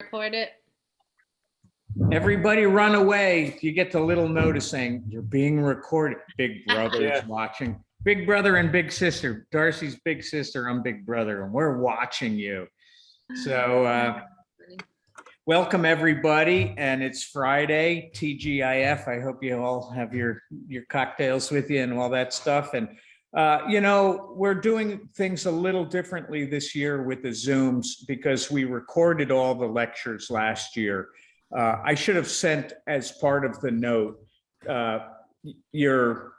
Record it. Everybody run away. You get the little notice saying you're being recorded. Big brother's watching. Big brother and big sister. Darcy's big sister, I'm big brother, and we're watching you. So welcome everybody, and it's Friday, TGIF. I hope you all have your cocktails with you and all that stuff. And you know, we're doing things a little differently this year with the Zooms because we recorded all the lectures last year. I should have sent as part of the note your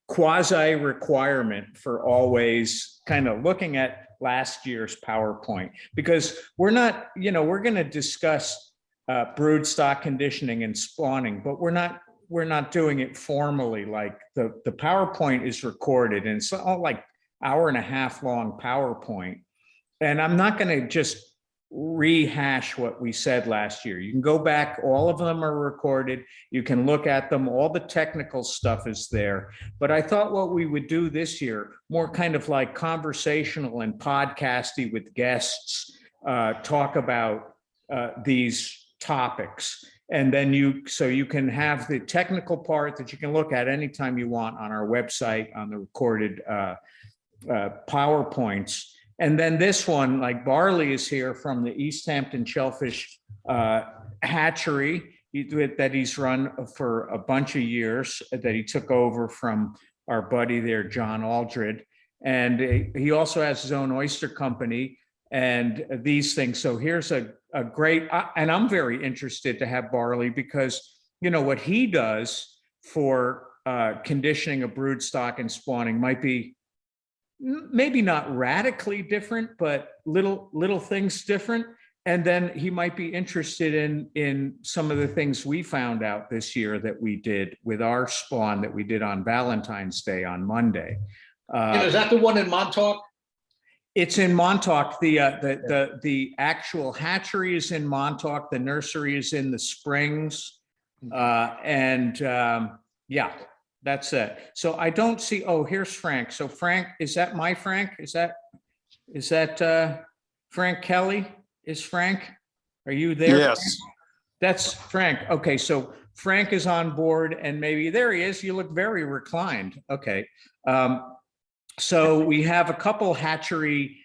quasi requirement for always kind of looking at last year's PowerPoint, because we're not, you know, we're going to discuss broodstock conditioning and spawning, but we're not doing it formally. Like the PowerPoint is recorded and it's all like hour-and-a-half long PowerPoint. And I'm not going to just rehash what we said last year. You can go back, all of them are recorded. You can look at them, all the technical stuff is there. But I thought what we would do this year, more kind of like conversational and podcasty with guests, talk about these topics. And then so you can have the technical part that you can look at anytime you want on our website, on the recorded PowerPoints. And then this one, like Barley is here from the East Hampton Shellfish Hatchery that he's run for a bunch of years, that he took over from our buddy there, John Aldred. And he also has his own oyster company and these things. So here's a great, and I'm very interested to have Barley because, you know, what he does for conditioning a broodstock and spawning might be maybe not radically different, but little things different. And then he might be interested in some of the things we found out this year that we did with our spawn that we did on Valentine's Day on Monday. Is that the one in Montauk? It's in Montauk. The actual hatchery is in Montauk. The nursery is in the Springs. Yeah. That's it. So I don't see, oh, here's Frank. So Frank, is that my Frank? Is that Frank Kelly? Is Frank? Are you there? Yes. Frank? That's Frank. Okay, so Frank is on board and maybe, there he is. You look very reclined. Okay. So we have a couple hatchery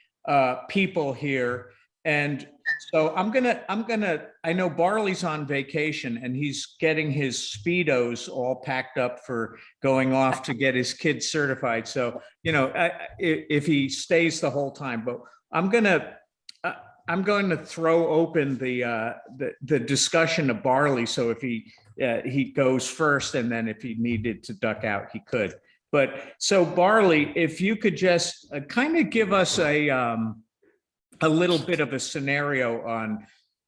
people here. And so I know Barley's on vacation and he's getting his Speedos all packed up for going off to get his kids certified. So, you know, if he stays the whole time, but I'm going to throw open the discussion of Barley. So if he goes first, and then if he needed to duck out, he could. But so Barley, if you could just kind of give us a little bit of a scenario on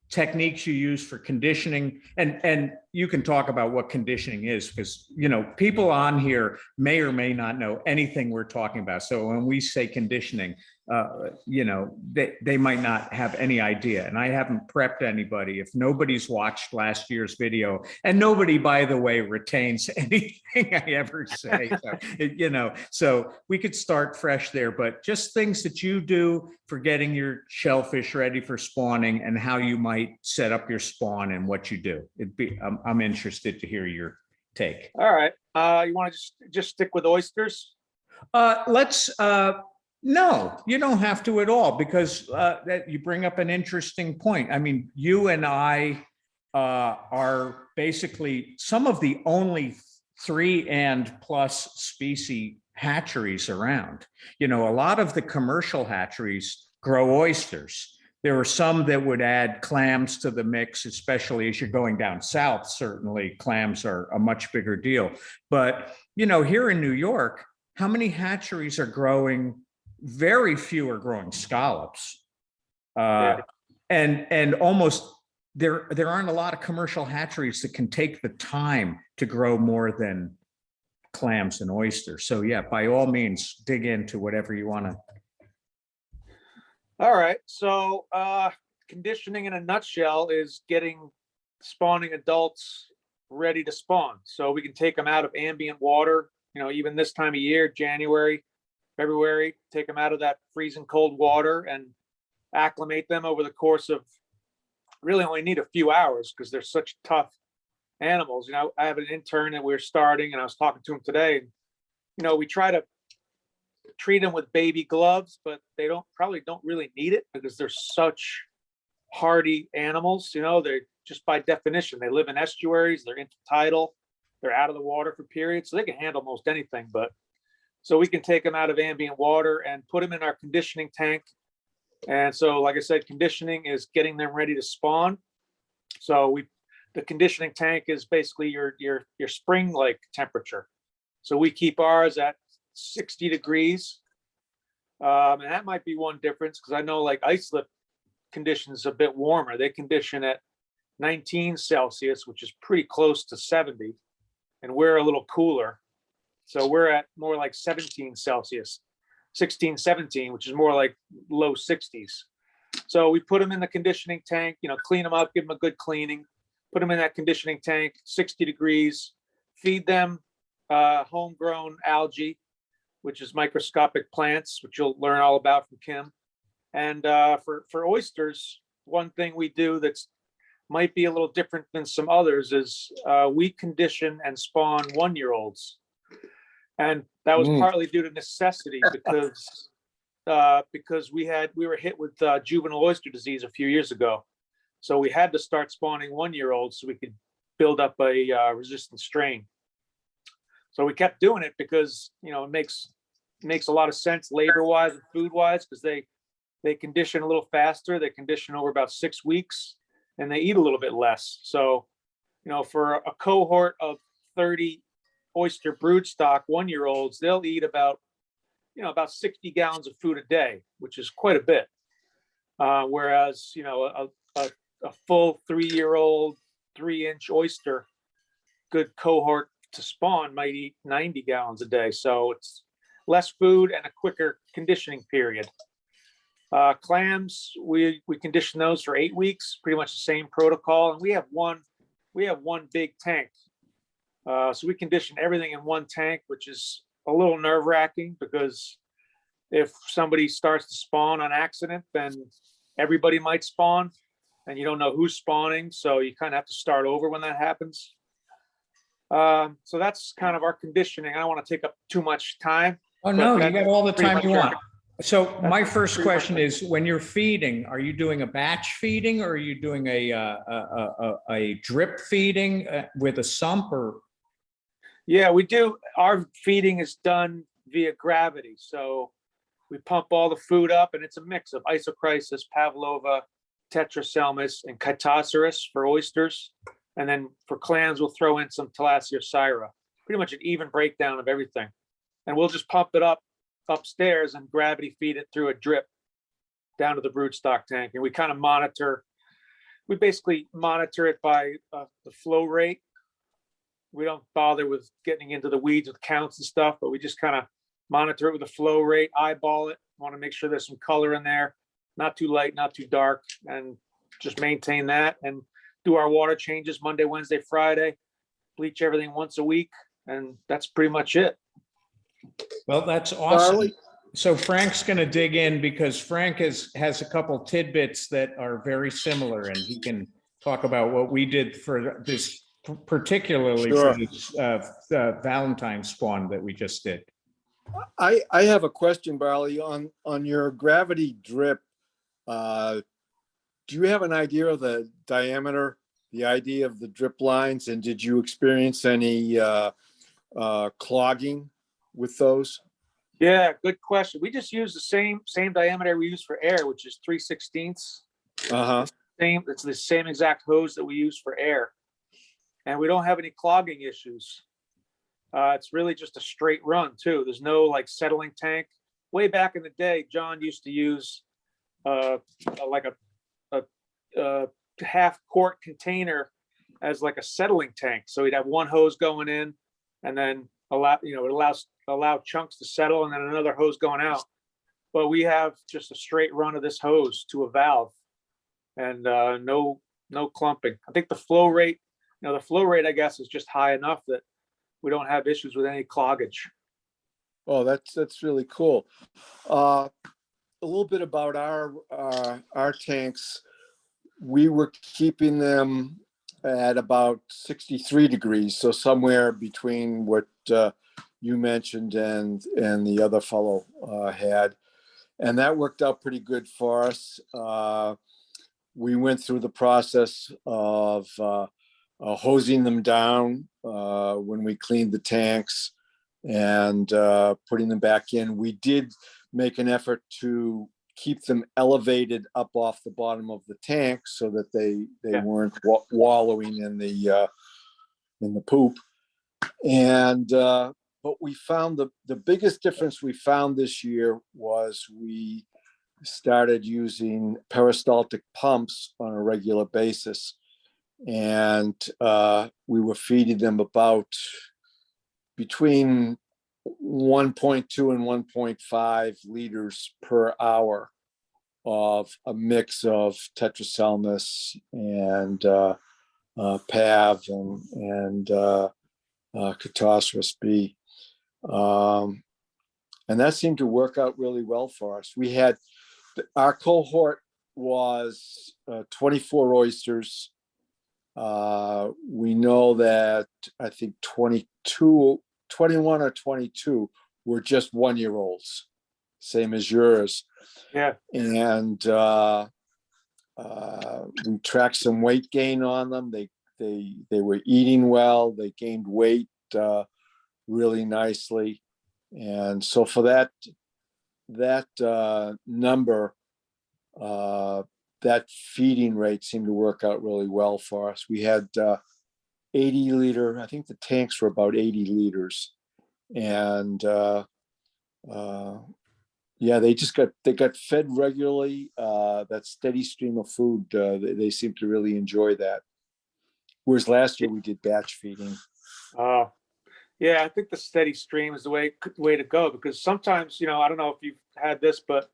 techniques you use for conditioning, and you can talk about what conditioning is, because, you know, people on here may or may not know anything we're talking about. So when we say conditioning, you know, they might not have any idea. And I haven't prepped anybody. If nobody's watched last year's video, and nobody, by the way, retains anything I ever say, so, you know, so we could start fresh there, but just things that you do for getting your shellfish ready for spawning and how you might set up your spawn and what you do. I'm interested to hear your take. All right. You want to just stick with oysters? No, you don't have to at all, because that you bring up an interesting point. I mean, you and I are basically some of the only 3 and plus species hatcheries around. You know, a lot of the commercial hatcheries grow oysters. There are some that would add clams to the mix, especially as you're going down south. Certainly clams are a much bigger deal. But, you know, here in New York, how many hatcheries are growing? Very few are growing scallops. And almost there aren't a lot of commercial hatcheries that can take the time to grow more than clams and oysters. So yeah, by all means, dig into whatever you want to. All right. So conditioning in a nutshell is getting spawning adults ready to spawn. So we can take them out of ambient water, you know, even this time of year, January, February, take them out of that freezing cold water and acclimate them over the course of really only need a few hours because they're such tough animals. You know, I have an intern that we're starting, and I was talking to him today. And, you know, we try to treat them with baby gloves, but they probably don't really need it because they're such hardy animals. You know, they're just by definition, they live in estuaries, they're intertidal, they're out of the water for periods, so they can handle most anything. But so we can take them out of ambient water and put them in our conditioning tank. And so, like I said, conditioning is getting them ready to spawn. So the conditioning tank is basically your spring-like temperature. So we keep ours at 60 degrees. And that might be one difference, because I know like ice lip conditions a bit warmer. They condition at 19 Celsius, which is pretty close to 70. And we're a little cooler. So we're at more like 17 Celsius, 16, 17, which is more like low 60s. So we put them in the conditioning tank, you know, clean them up, give them a good cleaning, put them in that conditioning tank, 60 degrees, feed them homegrown algae, which is microscopic plants, which you'll learn all about from Kim. And for oysters, one thing we do that's might be a little different than some others is we condition and spawn 1-year-olds. And that was partly due to necessity, because we were hit with juvenile oyster disease a few years ago. So we had to start spawning 1-year-olds so we could build up a resistant strain. So we kept doing it because, you know, it makes a lot of sense labor-wise and food-wise, because they condition a little faster. They condition over about 6 weeks, and they eat a little bit less. So, you know, for a cohort of 30 oyster broodstock 1-year-olds, they'll eat about 60 gallons of food a day, which is quite a bit. Whereas, you know, a full 3-year-old, 3-inch oyster, good cohort to spawn, might eat 90 gallons a day. So it's less food and a quicker conditioning period. Clams, we condition those for 8 weeks, pretty much the same protocol. And we have one big tank. So we condition everything in one tank, which is a little nerve-wracking, because if somebody starts to spawn on accident, then everybody might spawn, and you don't know who's spawning. So you kind of have to start over when that happens. So that's kind of our conditioning. I don't want to take up too much time. Oh, no, you got all the time you want. So my That's first pretty much question is, when you're feeding, are you doing a batch feeding, or are you doing a drip feeding with a sump? Or Yeah, we do. Our feeding is done via gravity. So we pump all the food up, and it's a mix of Isochrysis, Pavlova, Tetraselmis, and Chitoceras for oysters. And then for clams, we'll throw in some Thalassiosira. Pretty much an even breakdown of everything. And we'll just pump it up upstairs and gravity feed it through a drip down to the broodstock tank. And we kind of we basically monitor it by the flow rate. We don't bother with getting into the weeds with counts and stuff, but we just kind of monitor it with the flow rate, eyeball it, want to make sure there's some color in there, not too light, not too dark, and just maintain that, and do our water changes Monday, Wednesday, Friday, bleach everything once a week, and that's pretty much it. Well, that's awesome. Barley? So Frank's going to dig in, because Frank has a couple tidbits that are very similar, and he can talk about what we did for this, particularly Sure. for this Valentine spawn that we just did. I have a question, Barley, on your gravity drip. Do you have an idea of the diameter, the idea of the drip lines, and did you experience any clogging with those? Yeah, good question. We just use the same diameter we use for air, which is 3/16. It's the same exact hose that we use for air, and we don't have any clogging issues. It's really just a straight run too. There's no like settling tank. Way back in the day, John used to use like a half quart container as like a settling tank. So he'd have one hose going in, and then allow chunks to settle, and then another hose going out. But we have just a straight run of this hose to a valve, and no clumping. I think the flow rate, I guess, is just high enough that we don't have issues with any cloggage. Oh, that's really cool. A little bit about our tanks. we were keeping them at about 63 degrees, so somewhere between what you mentioned and the other fellow had, and that worked out pretty good for us. We went through the process of hosing them down when we cleaned the tanks and putting them back in. We did make an effort to keep them elevated up off the bottom of the tank so that they weren't wallowing in the poop. And but we found the biggest difference we found this year was we started using peristaltic pumps on a regular basis, and we were feeding them about between 1.2 and 1.5 liters per hour of a mix of Tetracelmus and PAV and Catostris B. And that seemed to work out really well for us. We had, our cohort was 24 oysters. We know that I think 21 or 22 were just 1-year-olds, same as yours. Yeah. And we tracked some weight gain on them. They were eating well. They gained weight really nicely. And so for that number, that feeding rate seemed to work out really well for us. We had 80 liter, I think the tanks were about 80 liters. And yeah, they got fed regularly, that steady stream of food. They seem to really enjoy that. Whereas last year we did batch feeding. Yeah, I think the steady stream is the way to go, because sometimes, I don't know if you've had this, but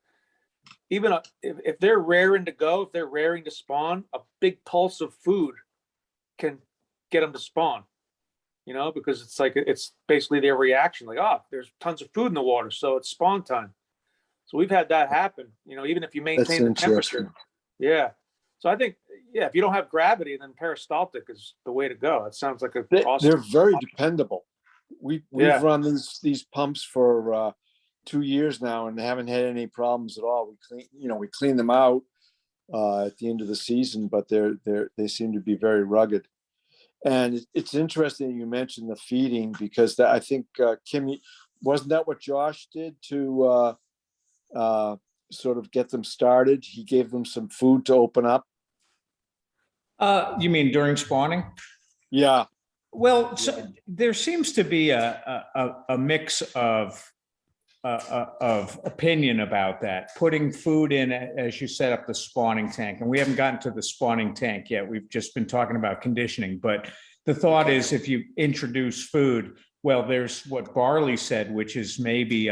even if they're raring to go, if they're raring to spawn, a big pulse of food can get them to spawn, because it's basically their reaction, like, there's tons of food in the water, so it's spawn time. So we've had that happen, even if you maintain the temperature. Yeah. So I think, if you don't have gravity, then peristaltic is the way to go. It sounds like awesome. They're very dependable. We've run these pumps for 2 years now and haven't had any problems at all. We clean them out at the end of the season, but they seem to be very rugged. And it's interesting you mentioned the feeding, because I think Kim, wasn't that what Josh did to sort of get them started? He gave them some food to open up. You mean during spawning? Yeah. Well, so there seems to be a mix of opinion about that. Putting food in as you set up the spawning tank, and we haven't gotten to the spawning tank yet. We've just been talking about conditioning, but the thought is if you introduce food, well, there's what Barley said, which is maybe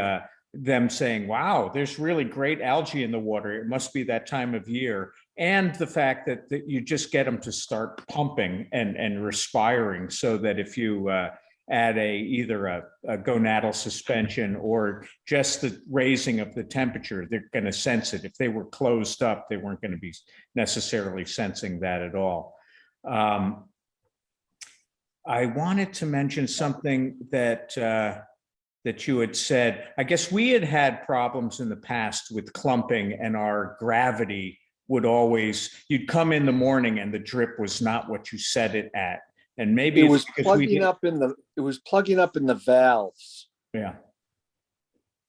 them saying, wow, there's really great algae in the water. It must be that time of year. And the fact that you just get them to start pumping and respiring, so that if you add either a gonadal suspension or just the raising of the temperature, they're going to sense it. If they were closed up, they weren't going to be necessarily sensing that at all. I wanted to mention something that you had said. I guess we had problems in the past with clumping, and our gravity would you'd come in the morning and the drip was not what you set it at. And maybe it was plugging up in the valves. Yeah.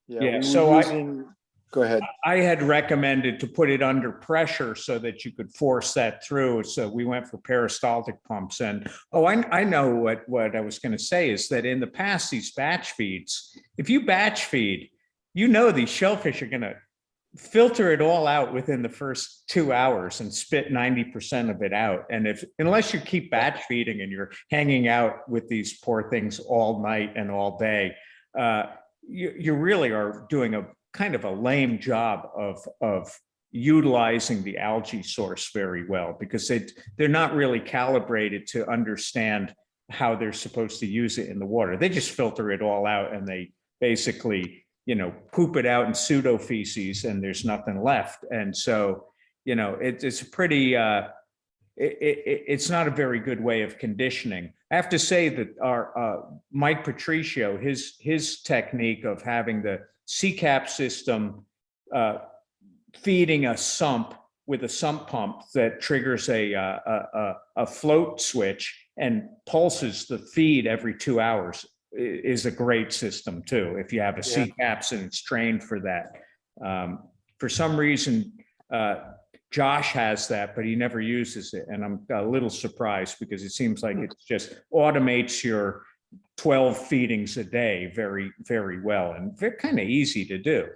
Yeah. So go ahead. I had recommended to put it under pressure so that you could force that through. So we went for peristaltic pumps. And I know what I was going to say is that in the past, these batch feeds, if you batch feed, these shellfish are going to filter it all out within the first 2 hours and spit 90% of it out. And unless you keep batch feeding and you're hanging out with these poor things all night and all day, you really are doing a kind of a lame job of utilizing the algae source very well, because they're not really calibrated to understand how they're supposed to use it in the water. They just filter it all out, and they basically poop it out in pseudo feces, and there's nothing left. And so it's a pretty, it's not a very good way of conditioning. I have to say that our Mike Patricio, his technique of having the CCAP system feeding a sump with a sump pump that triggers a float switch and pulses the feed every 2 hours is a great system too. If you have a CCAPS and it's trained for that. For some reason, Josh has that, but he never uses it. And I'm a little surprised because it seems like it just automates your 12 feedings a day very, very well. And they're kind of easy to do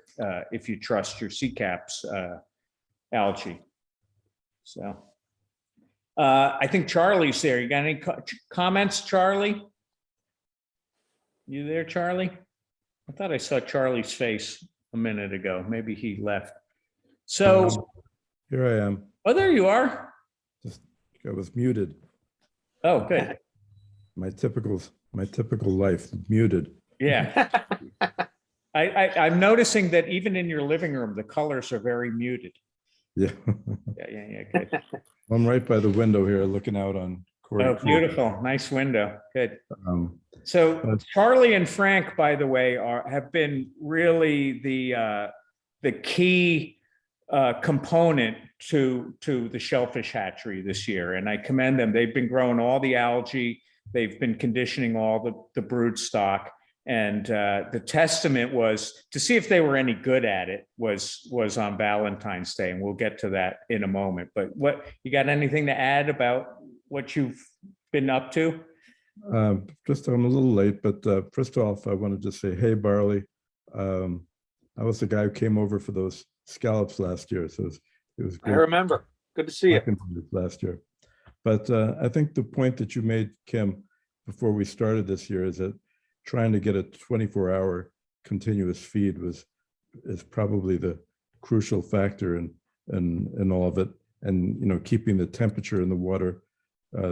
if you trust your CCAPS algae. So I think Charlie's there. You got any comments, Charlie? You there, Charlie? I thought I saw Charlie's face a minute ago. Maybe he left. So here I am. Oh, there you are. I was muted. Oh, good. My typical life, muted. Yeah. I'm noticing that even in your living room, the colors are very muted. Yeah. Yeah, good. I'm right by the window here looking out on Corey. Oh, beautiful. Nice window. Good. So but- Charlie and Frank, by the way, have been really the key component to the shellfish hatchery this year. And I commend them. They've been growing all the algae. They've been conditioning all the brood stock. And the testament was to see if they were any good at it was on Valentine's Day. And we'll get to that in a moment. But what, you got anything to add about what you've been up to? Just I'm a little late, but first off, I wanted to say, hey, Barley. I was the guy who came over for those scallops last year. So it was great. I remember. Good to see you. Last year. But I think the point that you made, Kim, before we started this year is that trying to get a 24-hour continuous feed is probably the crucial factor in all of it. And keeping the temperature in the water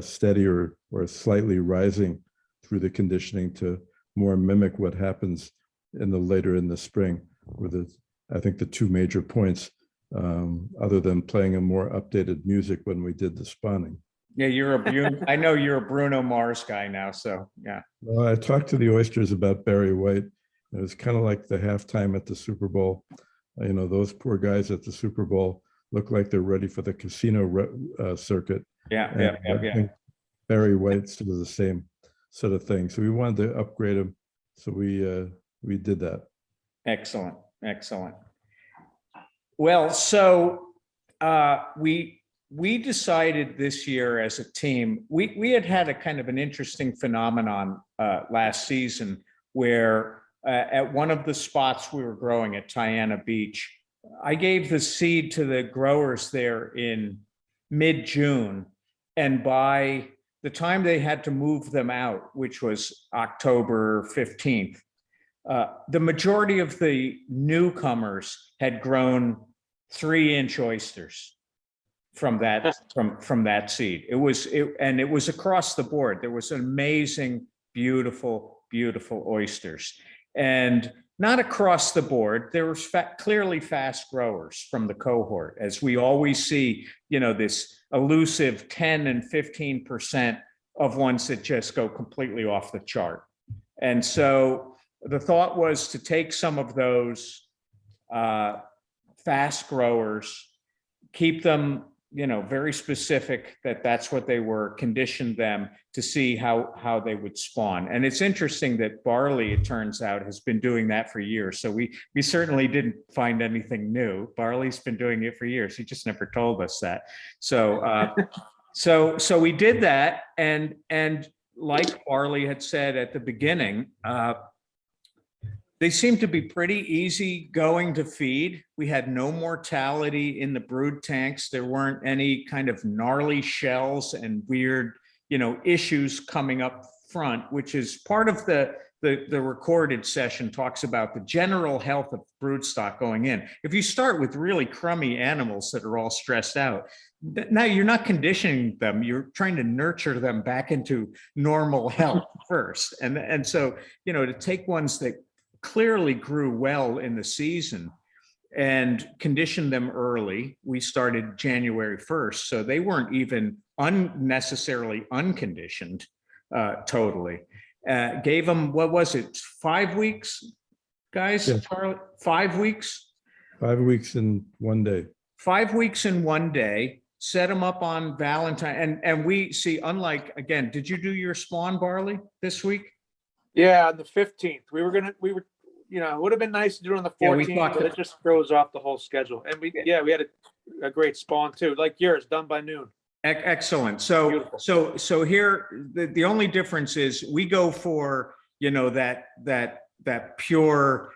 steady or slightly rising through the conditioning to more mimic what happens later in the spring were I think the two major points, other than playing a more updated music when we did the spawning. Yeah, I know you're a Bruno Mars guy now, so yeah. Well, I talked to the Oysters about Barry White. It was kind of like the halftime at the Super Bowl. Those poor guys at the Super Bowl look like they're ready for the casino circuit. Yeah. I think Barry White's did the same sort of thing. So we wanted to upgrade him. So we did that. Excellent. Well, so we decided this year as a team, we had a kind of an interesting phenomenon last season where at one of the spots we were growing at Tiana Beach, I gave the seed to the growers there in mid-June. And by the time they had to move them out, which was October 15th, the majority of the newcomers had grown 3-inch oysters from that seed. It was across the board. There was an amazing, beautiful oysters, and not across the board. There was clearly fast growers from the cohort, as we always see. This elusive 10 and 15% of ones that just go completely off the chart. And so the thought was to take some of those fast growers, keep them, very specific that's what they were, condition them to see how they would spawn. And it's interesting that Barley, it turns out, has been doing that for years. So we certainly didn't find anything new. Barley's been doing it for years. He just never told us that. So so we did that, and like Barley had said at the beginning, they seem to be pretty easy going to feed. We had no mortality in the brood tanks. There weren't any kind of gnarly shells and weird, issues coming up front, which is part of the recorded session talks about the general health of broodstock going in. If you start with really crummy animals that are all stressed out, now you're not conditioning them, you're trying to nurture them back into normal health first. And so, to take ones that clearly grew well in the season and conditioned them early. We started January 1st, so they weren't even unnecessarily unconditioned totally. Gave them, what was it, 5 weeks, guys? Yeah. 5 weeks? 5 weeks in 1 day. 5 weeks in 1 day, set them up on Valentine. And we see, unlike, again, did you do your spawn, Barley, this week? Yeah, on the 15th, we were, it would have been nice to do it on the Yeah, we 14th, thought but that- it just throws off the whole schedule. And we had a great spawn too, like yours, done by noon. Excellent. So, Beautiful. so here, the only difference is we go for, that pure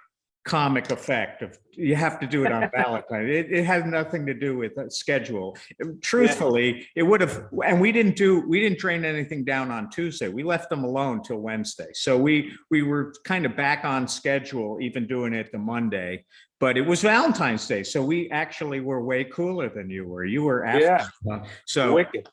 comic effect of, you have to do it on Valentine. It has nothing to do with a schedule. Truthfully, it would have, and we didn't drain anything down on Tuesday. We left them alone till Wednesday. So we were kind of back on schedule, even doing it the Monday, but it was Valentine's Day. So we actually were way cooler than you were. You were after. Yeah. So Wicked.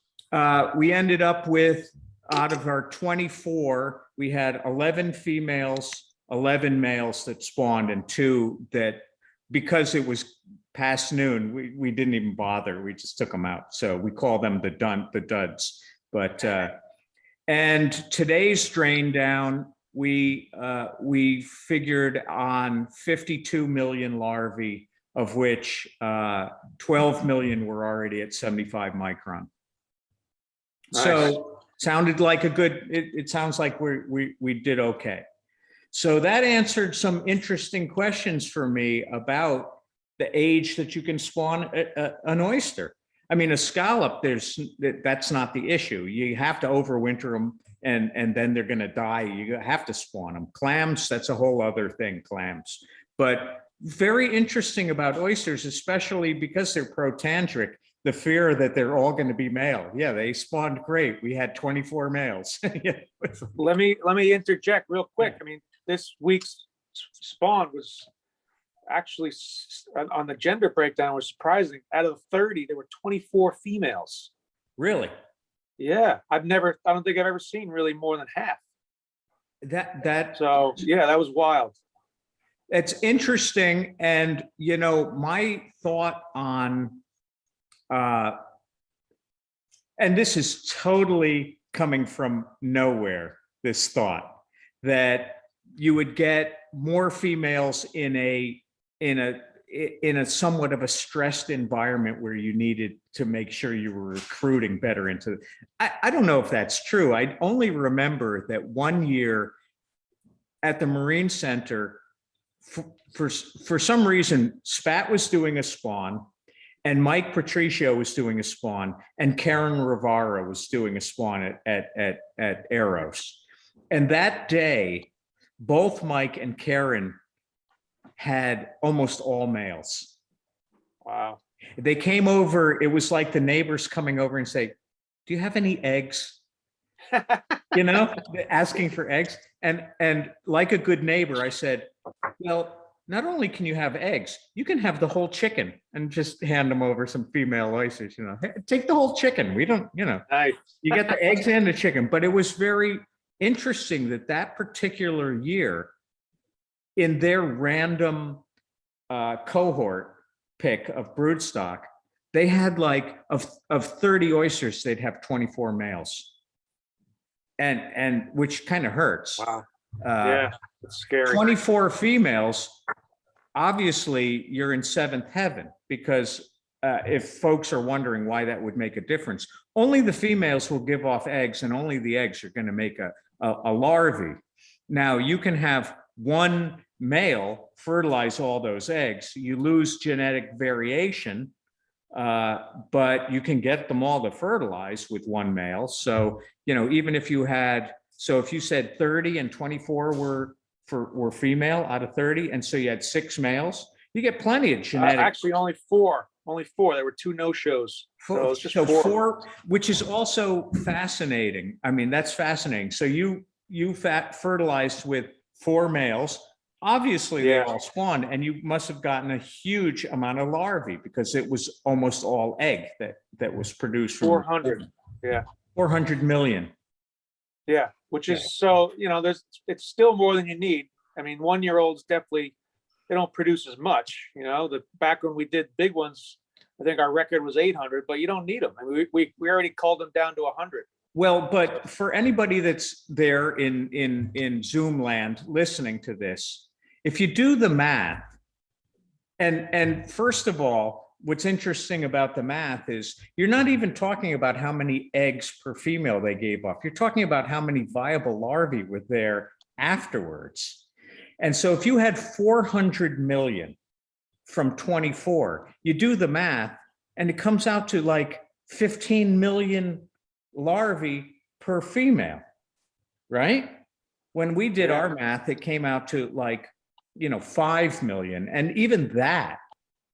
we ended up with, out of our 24, we had 11 females, 11 males that spawned, and 2 that, because it was past noon, we didn't even bother. We just took them out. So we call them the duds. But and today's drain down, we figured on 52 million larvae, of which 12 million were already at 75 micron. Nice. So sounded like a good. It sounds like we did okay. So that answered some interesting questions for me about the age that you can spawn an oyster. I mean, a scallop, that's not the issue. You have to overwinter them, and then they're going to die. You have to spawn them. Clams, that's a whole other thing, clams. But very interesting about oysters, especially because they're protandric, the fear that they're all going to be male. Yeah, they spawned great. We had 24 males. Let me interject real quick. I mean, this week's spawn was actually, on the gender breakdown, was surprising. Out of the 30, there were 24 females. Really? Yeah, I don't think I've ever seen really more than half. So yeah, that was wild. It's interesting. And, my thought on, and this is totally coming from nowhere, this thought that you would get more females in a somewhat of a stressed environment where you needed to make sure you were recruiting better into. I don't know if that's true. I only remember that 1 year at the Marine Center, for some reason, SPAT was doing a spawn, and Mike Patricio was doing a spawn, and Karen Rivara was doing a spawn at Eros. And that day, both Mike and Karen had almost all males. Wow. They came over, it was like the neighbors coming over and say, "Do you have any eggs?" Asking for eggs. And like a good neighbor, I said, "Well, not only can you have eggs, you can have the whole chicken," and just hand them over some female oysters. "Hey, take the whole chicken. We don't, Nice. you get the eggs and the chicken." But it was very interesting that particular year, in their random cohort pick of broodstock, they had like of 30 oysters, they'd have 24 males, and which kind of hurts. Wow. Yeah, it's scary. 24 females, obviously you're in seventh heaven, because if folks are wondering why that would make a difference, only the females will give off eggs, and only the eggs are going to make a larvae. Now, you can have one male fertilize all those eggs. You lose genetic variation, but you can get them all to fertilize with one male. So, even if you had, so if you said 30 and 24 were female out of 30, and so you had 6 males, you get plenty of genetic. Actually, only four. There were 2 no-shows. So it's just four, which is also fascinating. I mean, that's fascinating. So you fertilized with 4 males. Obviously, they all spawned, and you must have gotten a huge amount of larvae, because it was almost all egg that was produced from 400. Yeah. 400 million. Yeah, which is so, it's still more than you need. I mean, 1-year-olds definitely they don't produce as much, you know, back when we did big ones, I think our record was 800, but you don't need them. I mean, we already culled them down to 100. Well, but for anybody that's there in Zoom land listening to this, if you do the math, and first of all, what's interesting about the math is you're not even talking about how many eggs per female they gave off. You're talking about how many viable larvae were there afterwards. And so if you had 400 million from 24, you do the math and it comes out to like 15 million larvae per female, right? When we did our math, it came out to like, 5 million. And even that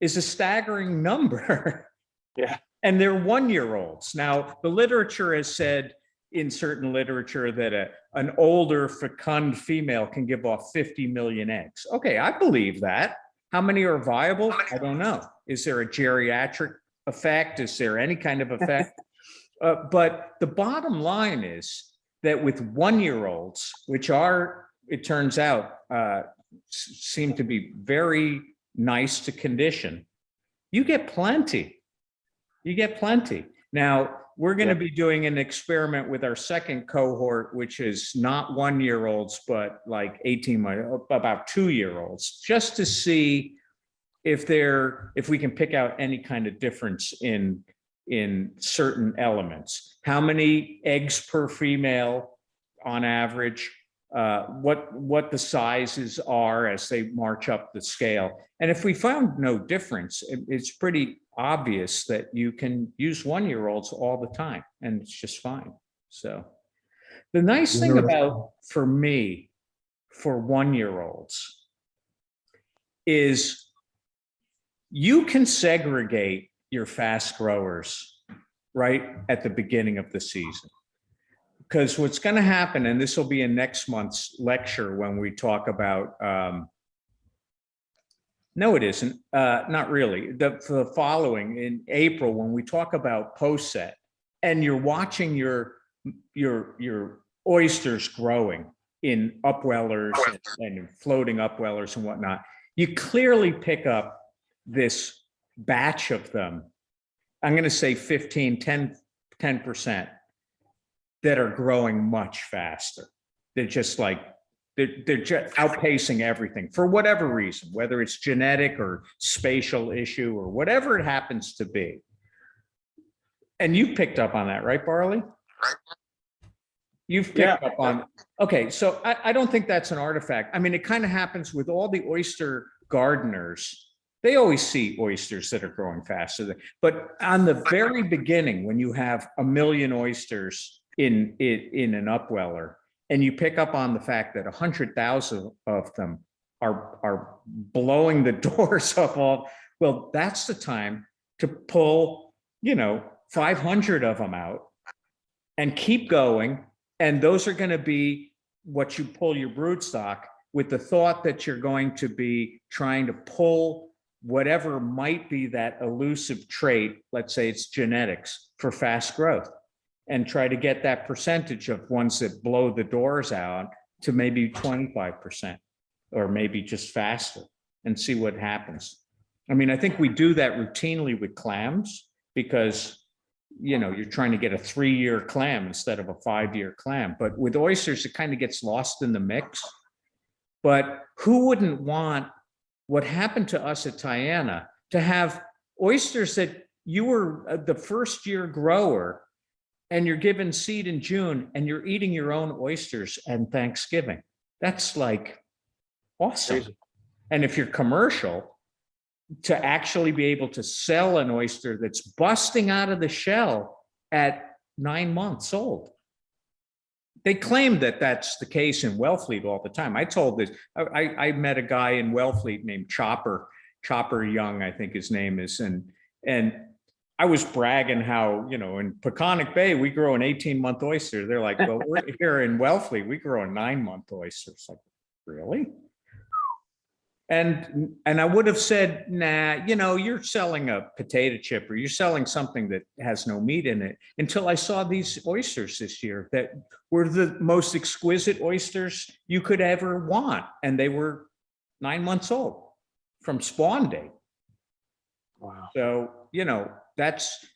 is a staggering number. Yeah. And they're 1-year-olds. Now, the literature has said in certain literature that an older fecund female can give off 50 million eggs. Okay, I believe that. How many are viable? I don't know. Is there a geriatric effect? Is there any kind of effect? But the bottom line is that with 1-year-olds, which are, it turns out, seem to be very nice to condition, you get plenty. You get plenty. Now, we're going to be doing an experiment with our second cohort, which is not 1-year-olds, but like 18 months, about 2-year-olds, just to see if we can pick out any kind of difference in certain elements. How many eggs per female on average, what the sizes are as they march up the scale. And if we found no difference, it's pretty obvious that you can use 1-year-olds all the time and it's just fine. So the nice thing about, for me, for 1-year-olds is you can segregate your fast growers right at the beginning of the season. Because what's going to happen, and this will be in next month's lecture when we talk about, no, it isn't, not really. The following in April, when we talk about post-set, and you're watching your oysters growing in upwellers and floating upwellers and whatnot, you clearly pick up this batch of them. I'm going to say 10%. That are growing much faster. They're just like, they're just outpacing everything for whatever reason, whether it's genetic or spatial issue or whatever it happens to be. And you picked up on that, right, Barley? You've picked up on, okay, so I don't think that's an artifact. I mean, it kind of happens with all the oyster gardeners. They always see oysters that are growing faster. But on the very beginning, when you have 1 million oysters in an upweller, and you pick up on the fact that 100,000 of them are blowing the doors off all, well, that's the time to pull, 500 of them out and keep going. And those are going to be what you pull your broodstock with, the thought that you're going to be trying to pull whatever might be that elusive trait, let's say it's genetics, for fast growth, and try to get that percentage of ones that blow the doors out to maybe 25% or maybe just faster, and see what happens. I mean, I think we do that routinely with clams because, you're trying to get a 3-year clam instead of a 5-year clam. But with oysters, it kind of gets lost in the mix. But who wouldn't want what happened to us at Tiana, to have oysters that you were the first year grower and you're given seed in June and you're eating your own oysters and Thanksgiving? That's like awesome. Crazy. And if you're commercial, to actually be able to sell an oyster that's busting out of the shell at 9 months old. They claim that that's the case in Wellfleet all the time. I told this, I met a guy in Wellfleet named Chopper Young, I think his name is. And I was bragging how, in Peconic Bay, we grow an 18-month oyster. They're like, well, we're here in Wellfleet, we grow a 9-month oyster. It's like, really? And I would have said, nah, you're selling a potato chip or you're selling something that has no meat in it, until I saw these oysters this year that were the most exquisite oysters you could ever want. And they were 9 months old. from spawn date. Wow. So, you know, that's,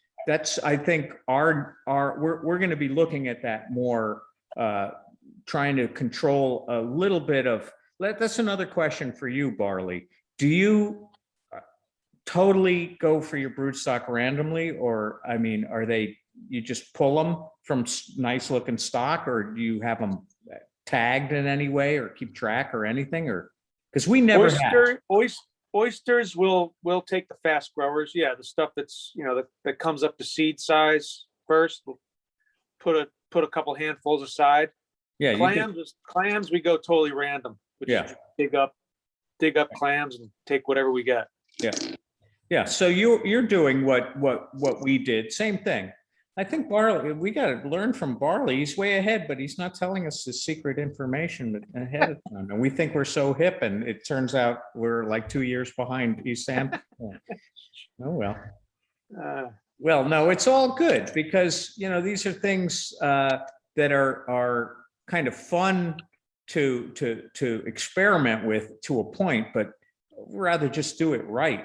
I think we're going to be looking at that more, trying to control a little bit of, that's another question for you, Barley. Do you totally go for your broodstock randomly, or, I mean, you just pull them from nice looking stock, or do you have them tagged in any way or keep track or anything, or, because we never have. Oysters will take the fast growers. Yeah, the stuff that's, you know, that comes up to seed size first. We'll put a couple handfuls aside. Yeah, clams we go totally random. Yeah. Dig up clams and take whatever we get. Yeah. Yeah. So you're doing what we did. Same thing. I think Barley, we got to learn from Barley. He's way ahead, but he's not telling us the secret information ahead of time. And we think we're so hip, and it turns out we're like 2 years behind East Hampton. Oh, well. Well, no, it's all good, because, you know, these are things that are kind of fun to experiment with to a point, but rather just do it right.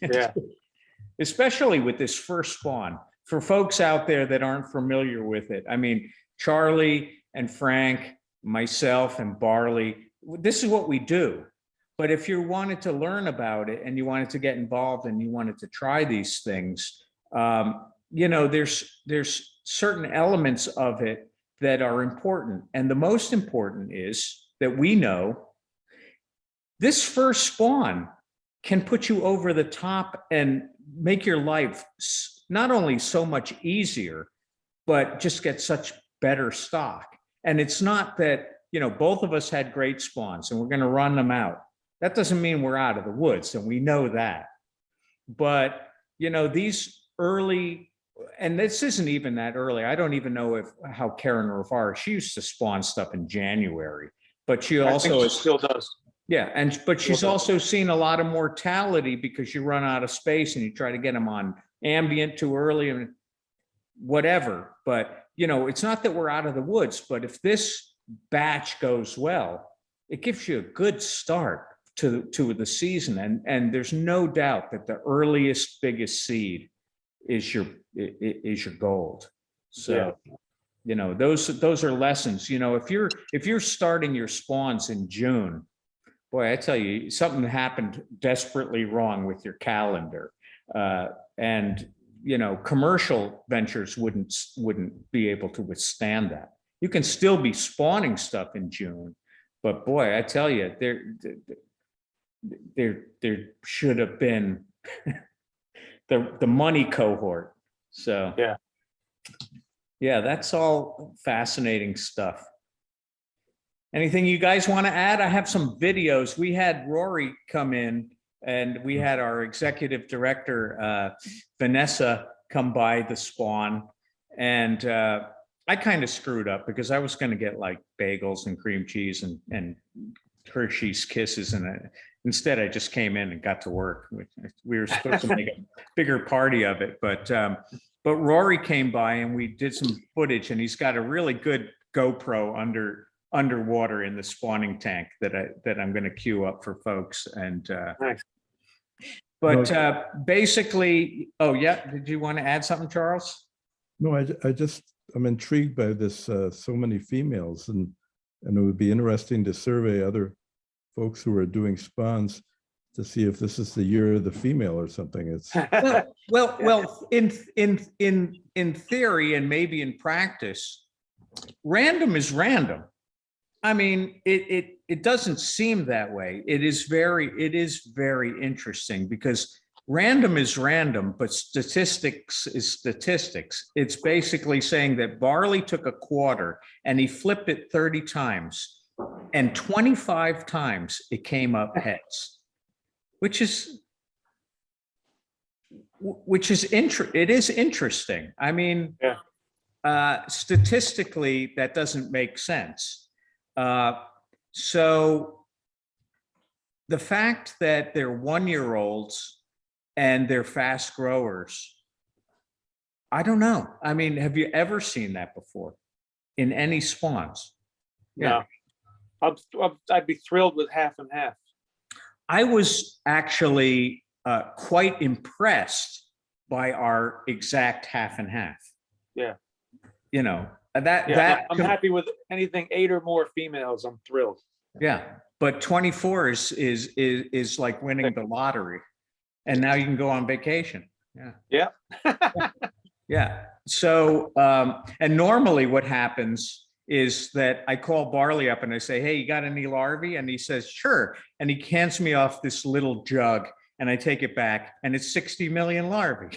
Yeah. Especially with this first spawn. For folks out there that aren't familiar with it, I mean, Charlie and Frank, myself and Barley, this is what we do. But if you wanted to learn about it and you wanted to get involved and you wanted to try these things, you know, there's certain elements of it that are important. And the most important is that we know this first spawn can put you over the top and make your life not only so much easier, but just get such better stock. And it's not that, you know, both of us had great spawns and we're going to run them out. That doesn't mean we're out of the woods, and we know that. But, you know, these early, and this isn't even that early. I don't even know how Karen Rivara, she used to spawn stuff in January, but she also still does. Yeah, but she's also seen a lot of mortality because you run out of space and you try to get them on ambient too early and whatever. But, you know, it's not that we're out of the woods, but if this batch goes well, it gives you a good start to the season. And there's no doubt that the earliest, biggest seed is your gold. So, yeah. You know, those are lessons. You know, if you're starting your spawns in June, boy, I tell you, something happened desperately wrong with your calendar. And, you know, commercial ventures wouldn't be able to withstand that. You can still be spawning stuff in June, but boy, I tell you, there should have been the money cohort. So yeah, that's all fascinating stuff. Anything you guys want to add? I have some videos. We had Rory come in, and we had our executive director, Vanessa, come by the spawn. And I kind of screwed up because I was going to get like bagels and cream cheese and Hershey's Kisses. And instead, I just came in and got to work. We were supposed to make a bigger party of it. But Rory came by and we did some footage, and he's got a really good GoPro underwater in the spawning tank that I'm going to queue up for folks. And nice. But basically, oh yeah, did you want to add something, Charles? No, I'm intrigued by this, so many females, and it would be interesting to survey other folks who are doing spawns to see if this is the year of the female or something. It's well, in theory and maybe in practice, random is random. I mean, it doesn't seem that way. It is very interesting because random is random, but statistics is statistics. It's basically saying that Barley took a quarter and he flipped it 30 times, and 25 times it came up heads, which is interesting. I mean, statistically, that doesn't make sense. So the fact that they're 1-year-olds and they're fast growers, I don't know. I mean, have you ever seen that before in any spawns? Yeah. I'd be thrilled with half and half. I was actually quite impressed by our exact half and half. Yeah. You know, Yeah, that I'm happy with anything 8 or more females. I'm thrilled. yeah, but 24 is like winning the lottery. And now you can go on vacation. Yeah. Yeah. Yeah. So, and normally what happens is that I call Barley up and I say, hey, you got any larvae? And he says, sure. And he hands me off this little jug and I take it back and it's 60 million larvae.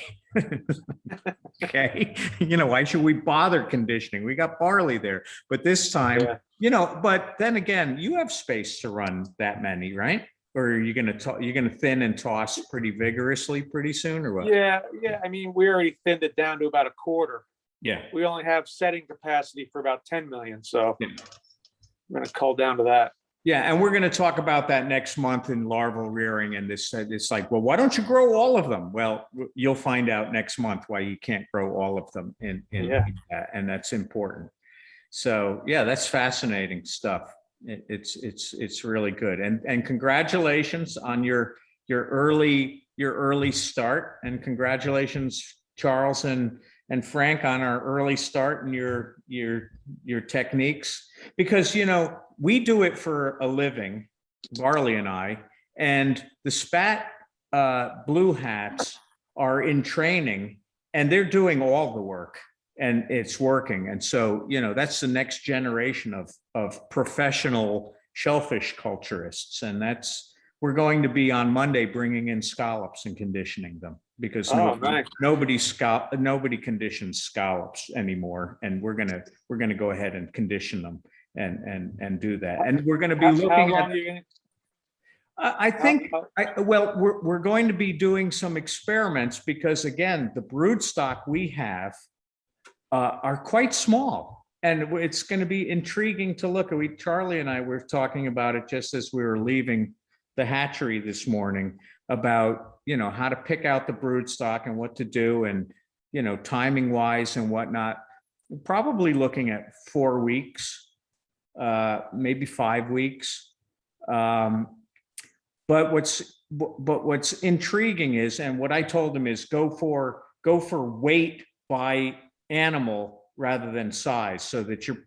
Okay. You know, why should we bother conditioning? We got Barley there. But this time, Yeah. you know, but then again, you have space to run that many, right? Or are you going to thin and toss pretty vigorously pretty soon or what? Yeah. I mean, we already thinned it down to about a quarter. Yeah. We only have setting capacity for about 10 million. So Yeah. we're going to cull down to that. Yeah, and we're going to talk about that next month in larval rearing. And it's like, well, why don't you grow all of them? Well, you'll find out next month why you can't grow all of them Yeah. and that's important. So yeah, that's fascinating stuff. It's really good. And congratulations on your early start, and congratulations, Charles and Frank, on our early start and your techniques, because, you know, we do it for a living, Barley and I, and the SPAT blue hats are in training and they're doing all the work and it's working. And so, you know, that's the next generation of professional shellfish culturists. And we're going to be on Monday bringing in scallops and conditioning them, because Nice. nobody conditions scallops anymore. And we're gonna go ahead and condition them and do that. And we're going to be looking at. I think, well, we're going to be doing some experiments because, again, the broodstock we have are quite small, and it's going to be intriguing to look at. Charlie and I were talking about it just as we were leaving the hatchery this morning about, you know, how to pick out the broodstock and what to do, and, you know, timing wise and whatnot. Probably looking at 4 weeks, maybe 5 weeks. But what's intriguing is, and what I told him is, go for weight by animal rather than size, so that you're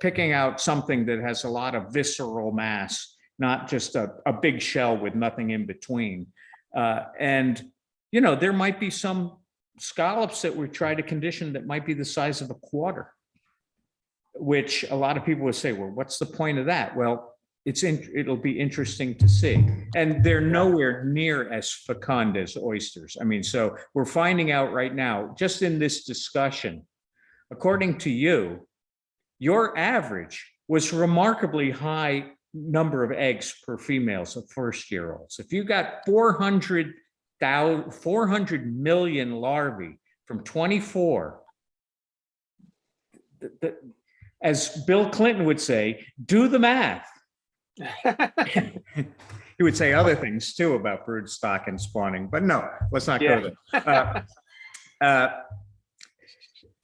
picking out something that has a lot of visceral mass, not just a big shell with nothing in between. And, you know, there might be some scallops that we try to condition that might be the size of a quarter, which a lot of people would say, well, what's the point of that? Well, it'll be interesting to see. And they're nowhere near as fecund as oysters. I mean, so we're finding out right now, just in this discussion, according to you, your average was remarkably high number of eggs per females of first-year-olds. If you got 400 million larvae from 24, as Bill Clinton would say, do the math. He would say other things too about broodstock and spawning, but no, let's not go there.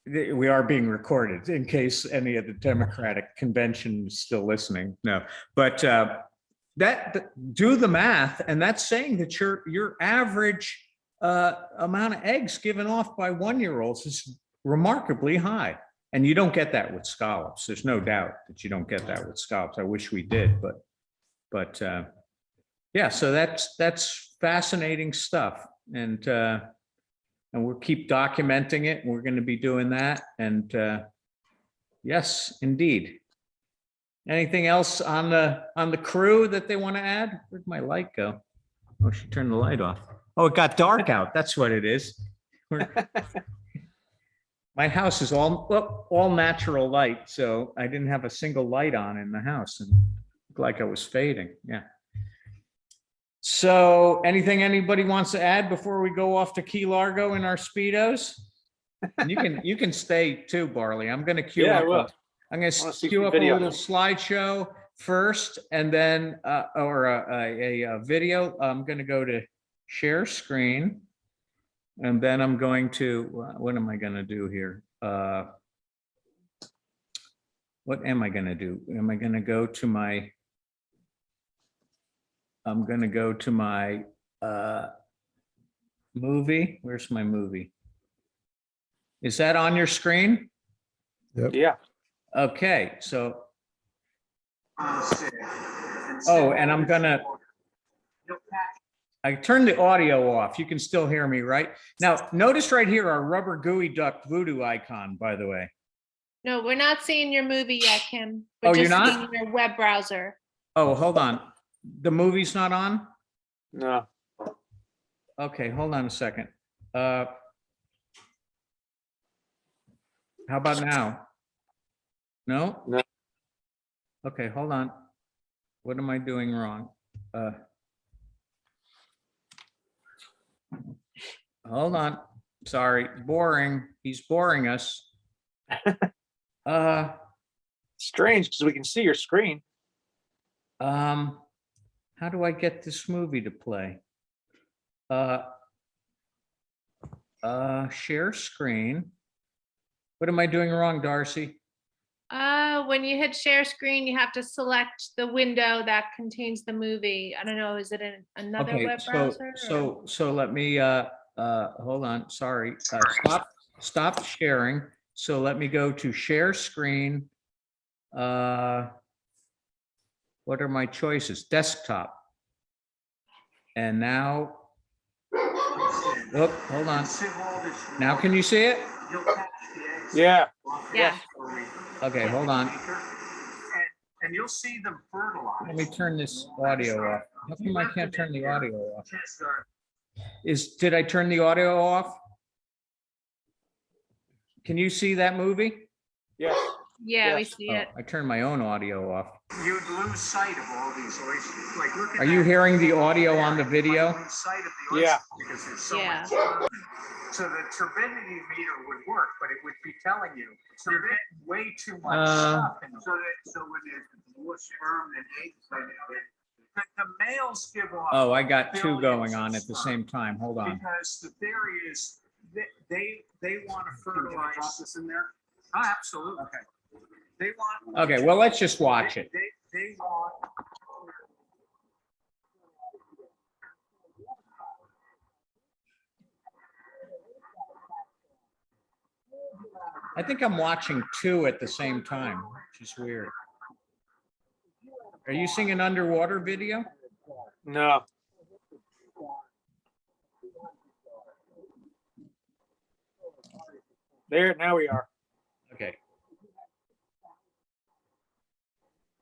We are being recorded in case any of the Democratic convention is still listening. No, but do the math, and that's saying that your average amount of eggs given off by 1-year-olds is remarkably high. And you don't get that with scallops. There's no doubt that you don't get that with scallops. I wish we did, but yeah. So that's fascinating stuff, and we'll keep documenting it. We're going to be doing that, and yes, indeed. Anything else on the crew that they want to add? Where'd my light go? Oh, she turned the light off. Oh, it got dark out. That's what it is. My house is all natural light, so I didn't have a single light on in the house, and looked like I was fading. Yeah. So, anything anybody wants to add before we go off to Key Largo in our Speedos? And you can stay too, Barley. I'm going to queue up. I'm going to queue up a little slideshow first, and then a video. I'm going to go to share screen. And then I'm going to, what am I going to do here? What am I going to do? Am I going to go to my, I'm gonna go to my movie. Where's my movie? Is that on your screen? Yep. Yeah. Okay, so. Oh, and I'm gonna. I turned the audio off. You can still hear me, right? Now, notice right here our rubber gooey duck voodoo icon, by the way. No, we're not seeing your movie yet, Kim. Oh, We're you're just not? seeing your web browser. Oh, hold on. The movie's not on? No. Okay, hold on a second. How about now? No? No. Okay, hold on. What am I doing wrong? Hold on. Sorry, boring. He's boring us. Strange because we can see your screen. How do I get this movie to play? Share screen. What am I doing wrong, Darcy? When you hit share screen, you have to select the window that contains the movie. I don't know, is it in another Okay, web browser? so let me hold on, sorry. Stop sharing. So let me go to share screen. What are my choices? Desktop. And now, oh, hold on. Now can you see it? Yeah. Yeah. Okay, hold on. And you'll see them fertilize. Let me turn this audio off. How come I can't turn the audio off? Did I turn the audio off? Can you see that movie? Yes. Yeah, we Yes. see Oh, it. I turned my own audio off. You'd lose sight of all these oysters. Like, look at Are you that. hearing the audio on the video? You might lose sight of the Yeah. oysters because there's so Yeah. much. So the turbidity meter would work, but it would be telling you you're getting way too much stuff. So when there's more sperm than eggs, the males give off. Oh, I got two billions going of on at the sperm. same time. Hold on. Because the theory is that they want to fertilize. Drop this in there? Oh, absolutely. Okay. They want. Okay, well, let's just watch it. They want. I think I'm watching two at the same time, which is weird. Are you seeing an underwater video? No. There, now we are. Okay.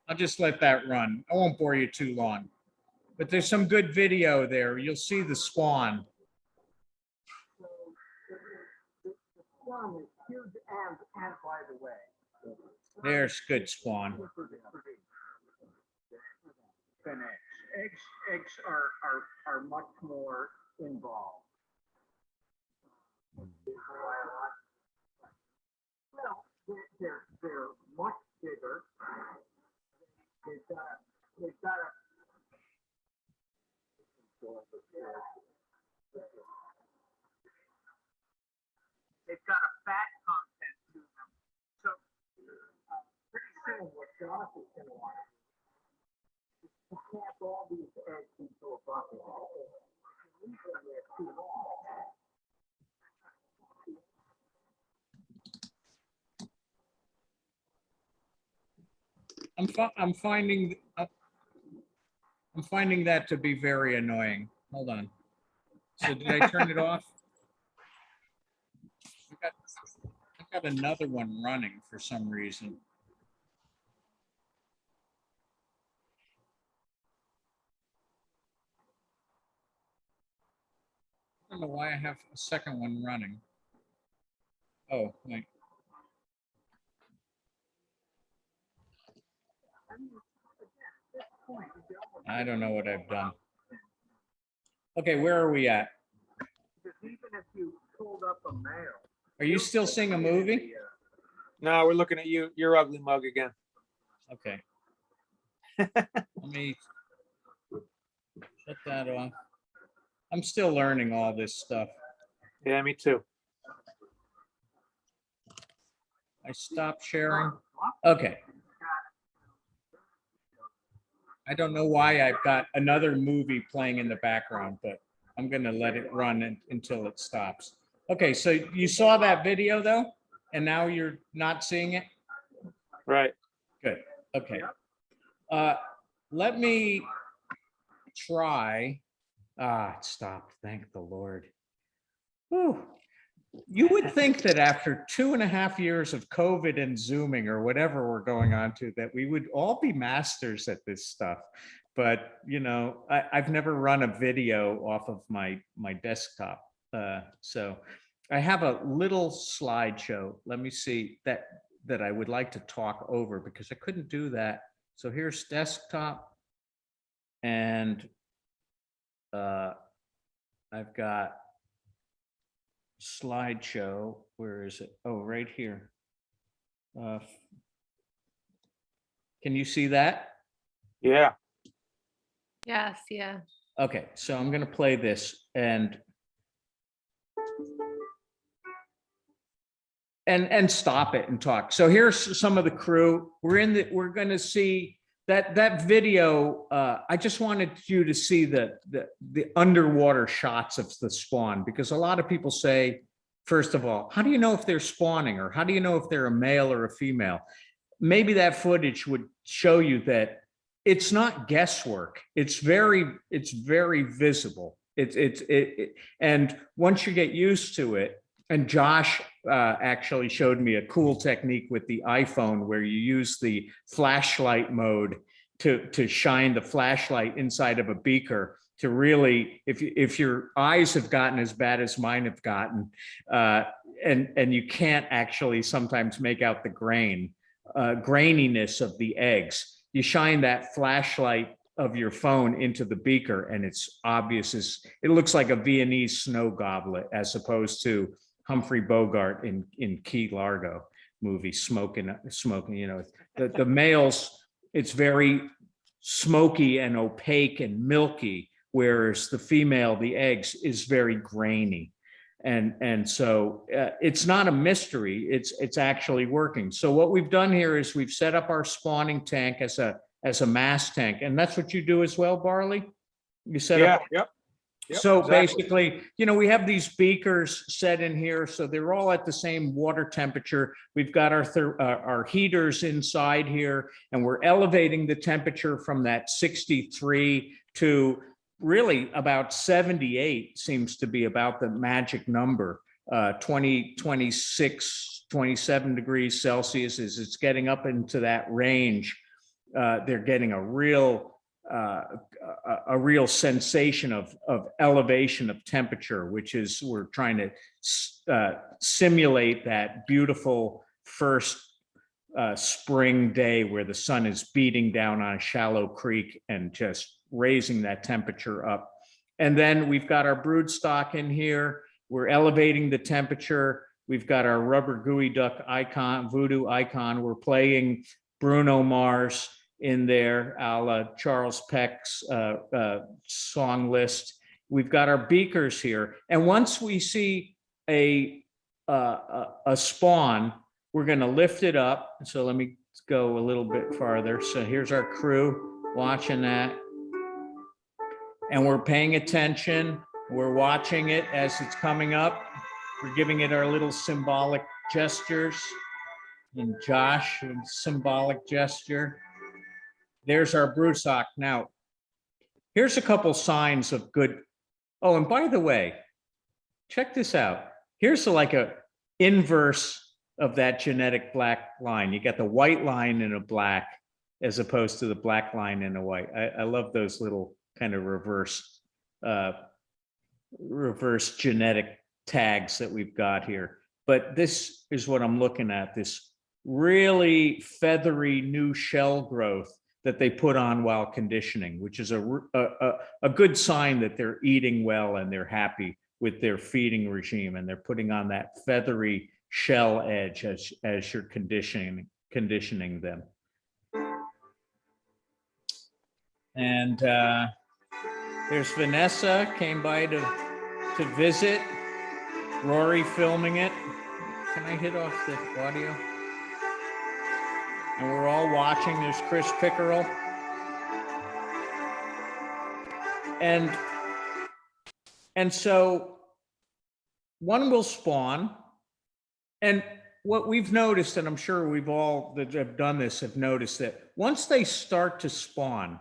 I'll just let that run. I won't bore you too long. But there's some good video there. You'll see the spawn. And by the way, There's good spawn. than eggs. Eggs are much more involved. Well, they're much bigger. They've got a fat content to them. So pretty soon what Josh is going to want to camp all these eggs into a bucket. Leave them there too long. I'm finding that to be very annoying. Hold on. So did I turn it off? I got another one running for some reason. I don't know why I have a second one running. Oh, wait. I don't know what I've done. Okay, where are we at? Because even if you pulled up a male. Are you still seeing a movie? No, we're looking at you, your ugly mug again. Okay. Let me shut that off. I'm still learning all this stuff. Yeah, me too. I stopped sharing. Okay. I don't know why I've got another movie playing in the background, but I'm gonna let it run until it stops. Okay, so you saw that video though, and now you're not seeing it? Right. Good, okay. Let me try, it stopped, thank the Lord. Whew. You would think that after 2.5 years of COVID and Zooming or whatever we're going on to, that we would all be masters at this stuff. But, you know, I've never run a video off of my desktop. So I have a little slideshow. Let me see that I would like to talk over because I couldn't do that. So here's desktop. And I've got slideshow. Where is it? Oh, right here. Can you see that? Yeah. Yes, yeah. Okay, so I'm going to play this and stop it and talk. So here's some of the crew. We're going to see that video. I just wanted you to see the underwater shots of the spawn, because a lot of people say, first of all, how do you know if they're spawning, or how do you know if they're a male or a female? Maybe that footage would show you that it's not guesswork. It's very visible. And once you get used to it, and Josh actually showed me a cool technique with the iPhone where you use the flashlight mode to shine the flashlight inside of a beaker to really, if your eyes have gotten as bad as mine have gotten, and you can't actually sometimes make out the graininess of the eggs, you shine that flashlight of your phone into the beaker and it's obvious it looks like a Viennese snow goblet as opposed to Humphrey Bogart in Key Largo movie, smoking, you know, the males, it's very smoky and opaque and milky, whereas the female, the eggs, is very grainy. And so it's not a mystery, it's actually working. So what we've done here is we've set up our spawning tank as a mass tank, and that's what you do as well, Barley? You set up. Yep. So exactly. basically, you know, we have these beakers set in here, so they're all at the same water temperature. We've got our heaters inside here, and we're elevating the temperature from that 63 to really about 78 seems to be about the magic number. 20, 26, 27 degrees Celsius is it's getting up into that range. They're getting a real sensation of elevation of temperature, which is, we're trying to simulate that beautiful first spring day where the sun is beating down on a shallow creek and just raising that temperature up. And then we've got our broodstock in here. We're elevating the temperature. We've got our rubber gooey duck icon, voodoo icon. We're playing Bruno Mars in there, a la Charles Peck's song list. We've got our beakers here. And once we see a spawn, we're gonna lift it up. So let me go a little bit farther. So here's our crew watching that. And we're paying attention. We're watching it as it's coming up. We're giving it our little symbolic gestures. And Josh, with symbolic gesture. There's our broodstock. Now, here's a couple signs of good. Oh, and by the way, check this out. Here's like a inverse of that genetic black line. You got the white line in a black as opposed to the black line in a white. I love those little kind of reverse genetic tags that we've got here. But this is what I'm looking at, this really feathery new shell growth that they put on while conditioning, which is a good sign that they're eating well and they're happy with their feeding regime, and they're putting on that feathery shell edge as you're conditioning them. And there's Vanessa, came by to visit. Rory filming it. Can I hit off the audio? And we're all watching. There's Chris Pickerel. and so one will spawn. And what we've noticed, and I'm sure we've all that have done this have noticed, that once they start to spawn,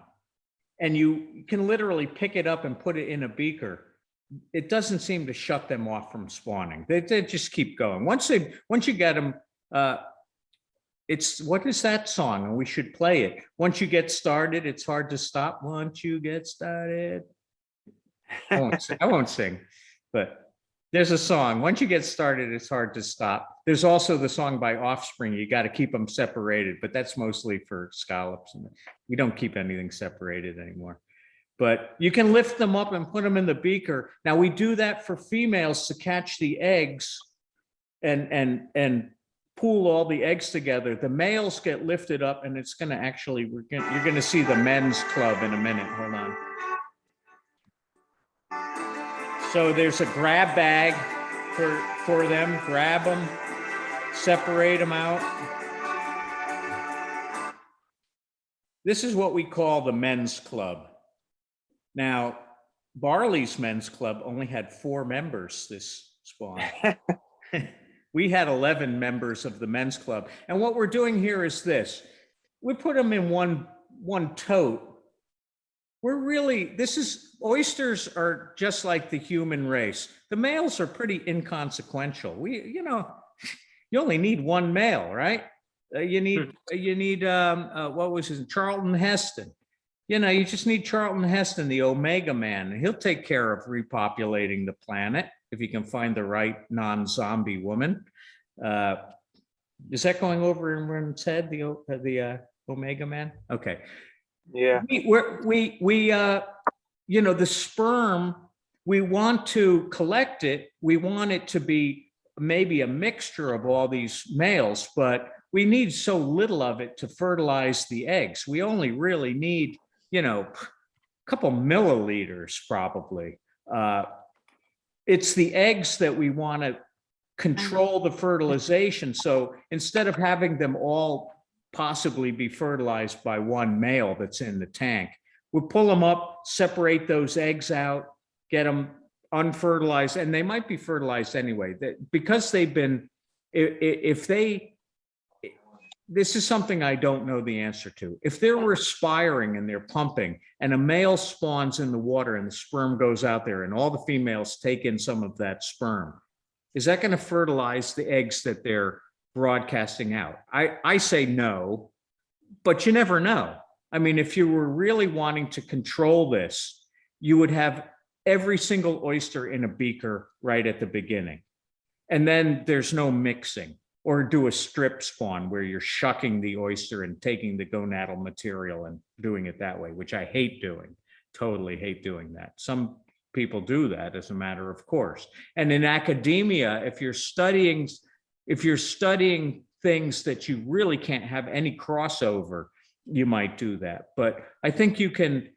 and you can literally pick it up and put it in a beaker, it doesn't seem to shut them off from spawning. They just keep going. Once you get them, it's, what is that song? And we should play it. Once you get started, it's hard to stop. Once you get started. I won't sing, but there's a song. Once you get started, it's hard to stop. There's also the song by Offspring, you got to keep them separated, but that's mostly for scallops. And we don't keep anything separated anymore. But you can lift them up and put them in the beaker. Now we do that for females to catch the eggs and pool all the eggs together. The males get lifted up, and it's going to actually, you're going to see the men's club in a minute. Hold on. So there's a grab bag for them. Grab them, separate them out. This is what we call the men's club. Now, Barley's men's club only had 4 members this spawn. We had 11 members of the men's club. And what we're doing here is this. We put them in one tote. Oysters are just like the human race. The males are pretty inconsequential. You only need one male, right? You need what was his, Charlton Heston. You just need Charlton Heston, the Omega Man. He'll take care of repopulating the planet if you can find the right non-zombie woman. Is that going over in everyone's head, the Omega Man? Okay. Yeah. The sperm, we want to collect it. We want it to be maybe a mixture of all these males, but we need so little of it to fertilize the eggs. We only really need, a couple milliliters probably. It's the eggs that we want to control the fertilization. So instead of having them all possibly be fertilized by one male that's in the tank, we'll pull them up, separate those eggs out, get them unfertilized, and they might be fertilized anyway. Because they've been, this is something I don't know the answer to. If they're respiring and they're pumping, and a male spawns in the water and the sperm goes out there and all the females take in some of that sperm, is that going to fertilize the eggs that they're broadcasting out? I say no, but you never know. I mean, if you were really wanting to control this, you would have every single oyster in a beaker right at the beginning. And then there's no mixing, or do a strip spawn where you're shucking the oyster and taking the gonadal material and doing it that way, which I hate doing, totally hate doing that. Some people do that as a matter of course. And in academia, if you're studying things that you really can't have any crossover, you might do that. But I think you can,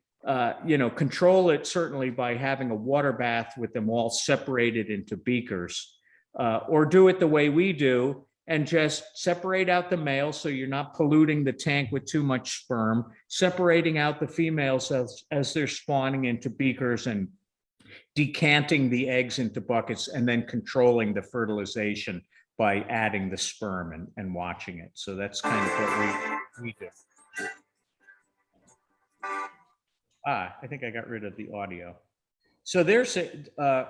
control it certainly by having a water bath with them all separated into beakers, or do it the way we do and just separate out the males so you're not polluting the tank with too much sperm, separating out the females as they're spawning into beakers and decanting the eggs into buckets, and then controlling the fertilization by adding the sperm and watching it. So that's kind of what we do. I think I got rid of the audio. So there's I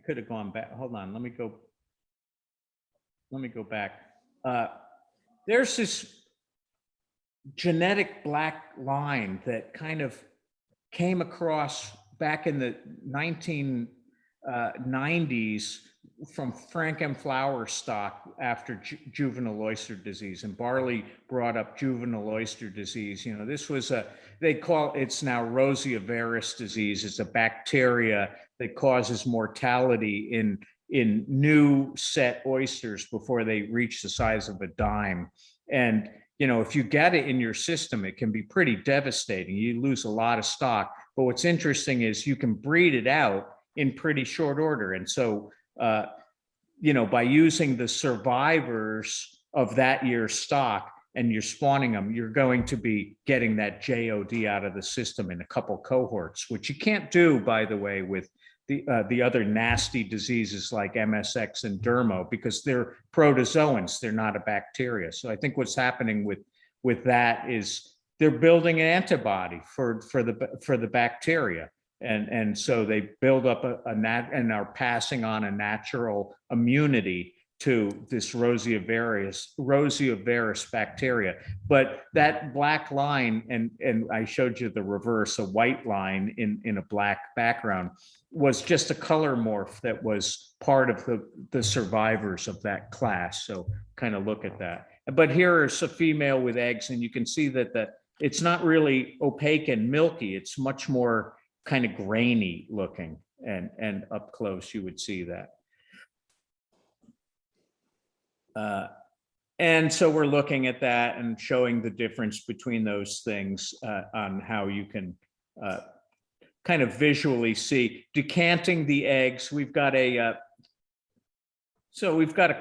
could have gone back. Hold on, let me go back. There's this genetic black line that kind of came across back in the 1990s from Frank M. Flower stock after juvenile oyster disease, and Barley brought up juvenile oyster disease. This was it's now Roseovarus disease. It's a bacteria that causes mortality in new set oysters before they reach the size of a dime. And, if you get it in your system, it can be pretty devastating. You lose a lot of stock. But what's interesting is you can breed it out in pretty short order. And so, by using the survivors of that year's stock and you're spawning them, you're going to be getting that JOD out of the system in a couple cohorts, which you can't do, by the way, with the other nasty diseases like MSX and dermo, because they're protozoans, they're not a bacteria. So I think what's happening with that is they're building an antibody for the bacteria. And so they build up and are passing on a natural immunity to this roseovarus bacteria. But that black line, and I showed you the reverse, a white line in a black background, was just a color morph that was part of the survivors of that class. So kind of look at that. But here is a female with eggs, and you can see that it's not really opaque and milky. It's much more kind of grainy looking, and up close you would see that. And so we're looking at that and showing the difference between those things on how you can kind of visually see. Decanting the eggs, we've got a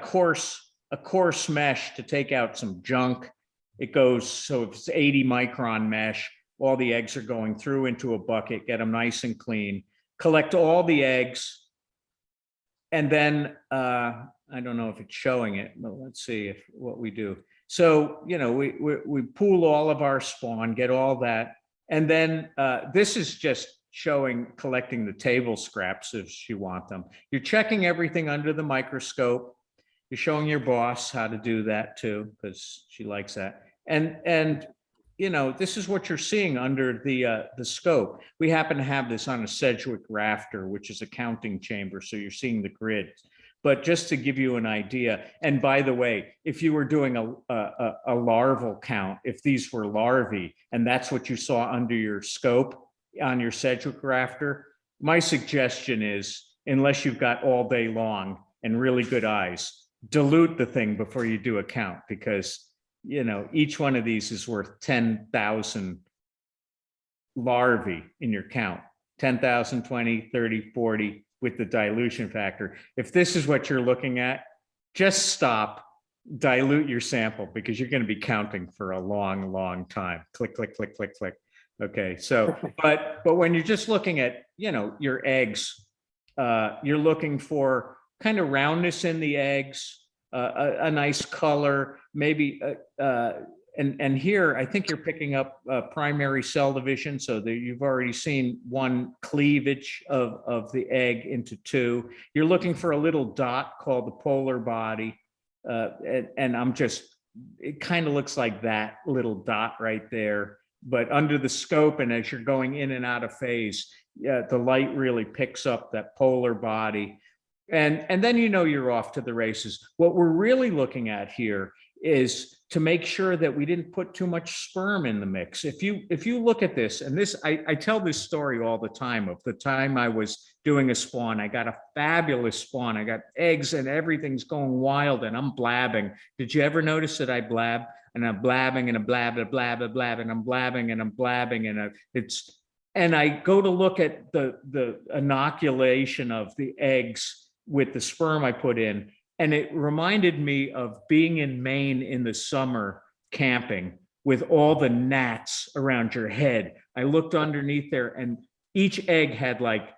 coarse mesh to take out some junk. It goes, so if it's 80 micron mesh, all the eggs are going through into a bucket, get them nice and clean, collect all the eggs, and then I don't know if it's showing it, but let's see what we do. So, you know, we pool all of our spawn, get all that. And then this is just showing collecting the table scraps if you want them. You're checking everything under the microscope. You're showing your boss how to do that too, because she likes that. And you know, this is what you're seeing under the scope. We happen to have this on a Sedgwick rafter, which is a counting chamber. So you're seeing the grid. But just to give you an idea, and by the way, if you were doing a larval count, if these were larvae, and that's what you saw under your scope on your Sedgwick rafter, my suggestion is, unless you've got all day long and really good eyes, dilute the thing before you do a count, because, you know, each one of these is worth 10,000 larvae in your count, 10,000, 20, 30, 40, with the dilution factor. If this is what you're looking at, just stop, dilute your sample, because you're going to be counting for a long, long time. Click, click, click, click, click. Okay, so, but when you're just looking at, you know, your eggs, you're looking for kind of roundness in the eggs, a nice color, maybe, and here I think you're picking up primary cell division, so that you've already seen one cleavage of the egg into two. You're looking for a little dot called the polar body, and it kind of looks like that little dot right there. But under the scope, and as you're going in and out of phase, the light really picks up that polar body. And then, you know, you're off to the races. What we're really looking at here is to make sure that we didn't put too much sperm in the mix. If you look at this, and this, I tell this story all the time of the time I was doing a spawn. I got a fabulous spawn. I got eggs and everything's going wild and I'm blabbing. Did you ever notice that I blab? And I'm blabbing and I'm blab, blab, blab, and I'm blabbing and I'm blabbing, and I go to look at the inoculation of the eggs with the sperm I put in, and it reminded me of being in Maine in the summer camping with all the gnats around your head. I looked underneath there, and each egg had like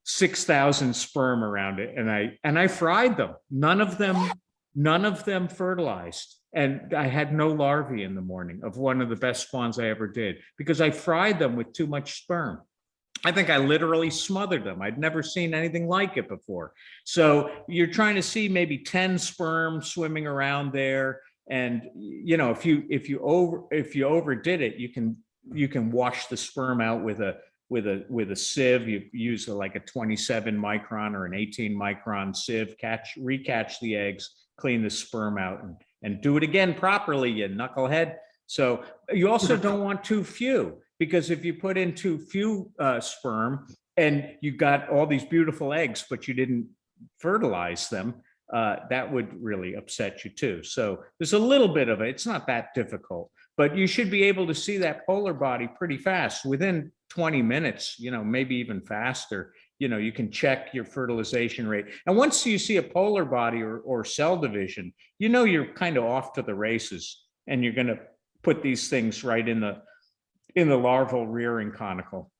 6,000 sperm around it, and I fried them. None of them fertilized. And I had no larvae in the morning of one of the best spawns I ever did, because I fried them with too much sperm. I think I literally smothered them. I'd never seen anything like it before. So you're trying to see maybe 10 sperm swimming around there. And, you know, if you overdid it, you can wash the sperm out with a sieve. You use like a 27 micron or an 18 micron sieve, recatch the eggs, clean the sperm out, and do it again properly, you knucklehead. So you also don't want too few, because if you put in too few sperm and you got all these beautiful eggs, but you didn't fertilize them, that would really upset you too. So there's a little bit of it. It's not that difficult, but you should be able to see that polar body pretty fast, within 20 minutes, you know, maybe even faster. You know, you can check your fertilization rate. And once you see a polar body or cell division, you know, you're kind of off to the races. and you're going to put these things right in the larval rearing conical.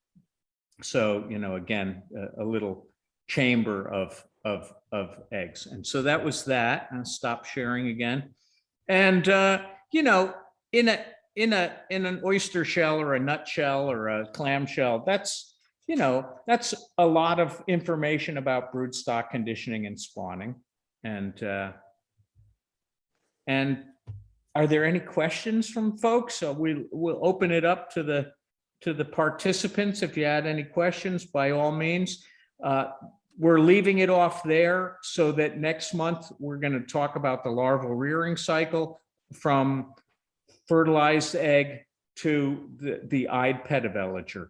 So, you know, again, a little chamber of eggs. And so that was that. I'll stop sharing again. And, you know, in an oyster shell or a nut shell or a clam shell, that's, you know, that's a lot of information about broodstock conditioning and spawning. And are there any questions from folks? So we'll open it up to the participants. If you had any questions, by all means. We're leaving it off there so that next month we're going to talk about the larval rearing cycle from fertilized egg to the eyed petavillager.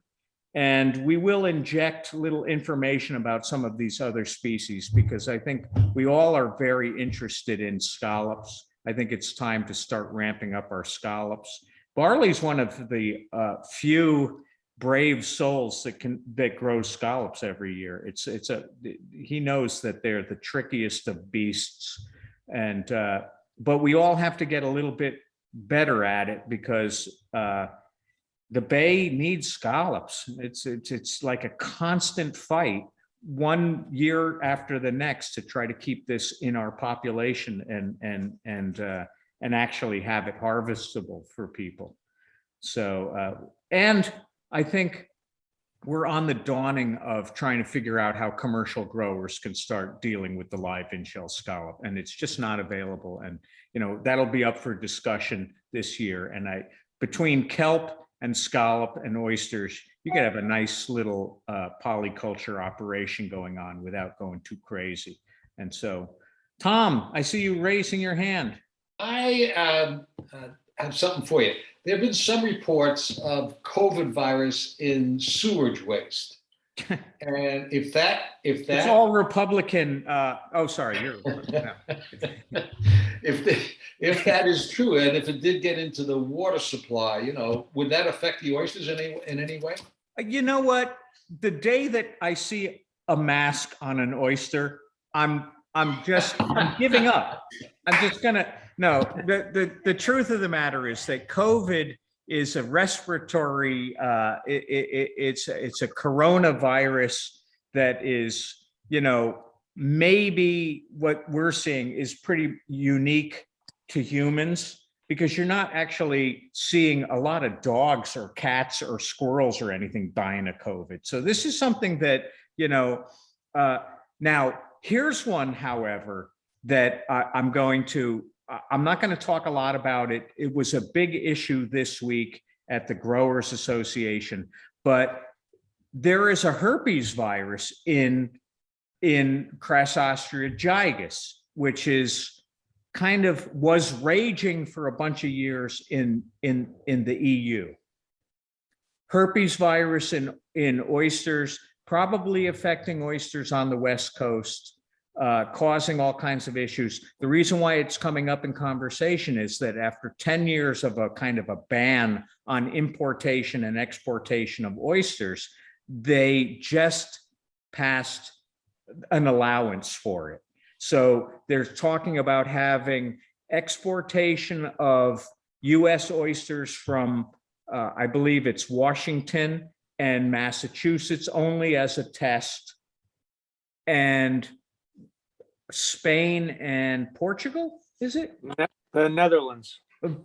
And we will inject little information about some of these other species, because I think we all are very interested in scallops. I think it's time to start ramping up our scallops. Barley's one of the few brave souls that grows scallops every year. He knows that they're the trickiest of beasts, and but we all have to get a little bit better at it, because the bay needs scallops. It's like a constant fight, one year after the next, to try to keep this in our population and actually have it harvestable for people. So and I think we're on the dawning of trying to figure out how commercial growers can start dealing with the live in-shell scallop, and it's just not available. And you know, that'll be up for discussion this year. And between kelp and scallop and oysters, you could have a nice little polyculture operation going on without going too crazy. And so, Tom, I see you raising your hand. I have something for you. There have been some reports of COVID virus in sewage waste. And if It's all Republican. Oh, sorry, you're. if that is true, and if it did get into the water supply, you know, would that affect the oysters in any way? You know what? The day that I see a mask on an oyster, I'm giving up. I'm just gonna. No, the truth of the matter is that COVID is a respiratory, it's a coronavirus that is, you know, maybe what we're seeing is pretty unique to humans, because you're not actually seeing a lot of dogs or cats or squirrels or anything dying of COVID. So this is something that, you know, now here's one, however, that I'm not going to talk a lot about it. It was a big issue this week at the Growers Association, but there is a herpes virus in Crassostrea gigas, which is was raging for a bunch of years in the EU. Herpes virus in oysters, probably affecting oysters on the West Coast. Causing all kinds of issues. The reason why it's coming up in conversation is that after 10 years of a kind of a ban on importation and exportation of oysters, they just passed an allowance for it. So they're talking about having exportation of US oysters from, I believe it's Washington and Massachusetts only as a test, and Spain and Portugal, is it? The Netherlands.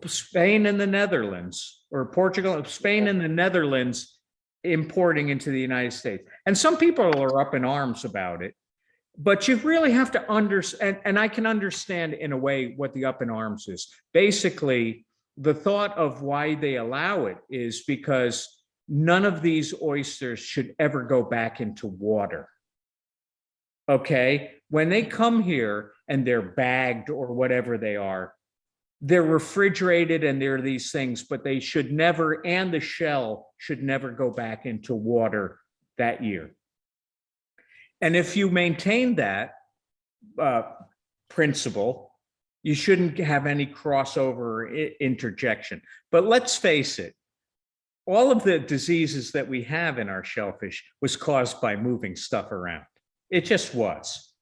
Spain and the Netherlands, or Portugal, Spain and the Netherlands importing into the United States. And some people are up in arms about it, but you really have to understand, and I can understand in a way what the up in arms is. Basically, the thought of why they allow it is because none of these oysters should ever go back into water. Okay, when they come here and they're bagged or whatever they are, they're refrigerated and they're these things, but they should never, and the shell should never go back into water that year. And if you maintain that principle, you shouldn't have any crossover or interjection. But let's face it, all of the diseases that we have in our shellfish was caused by moving stuff around. It just was.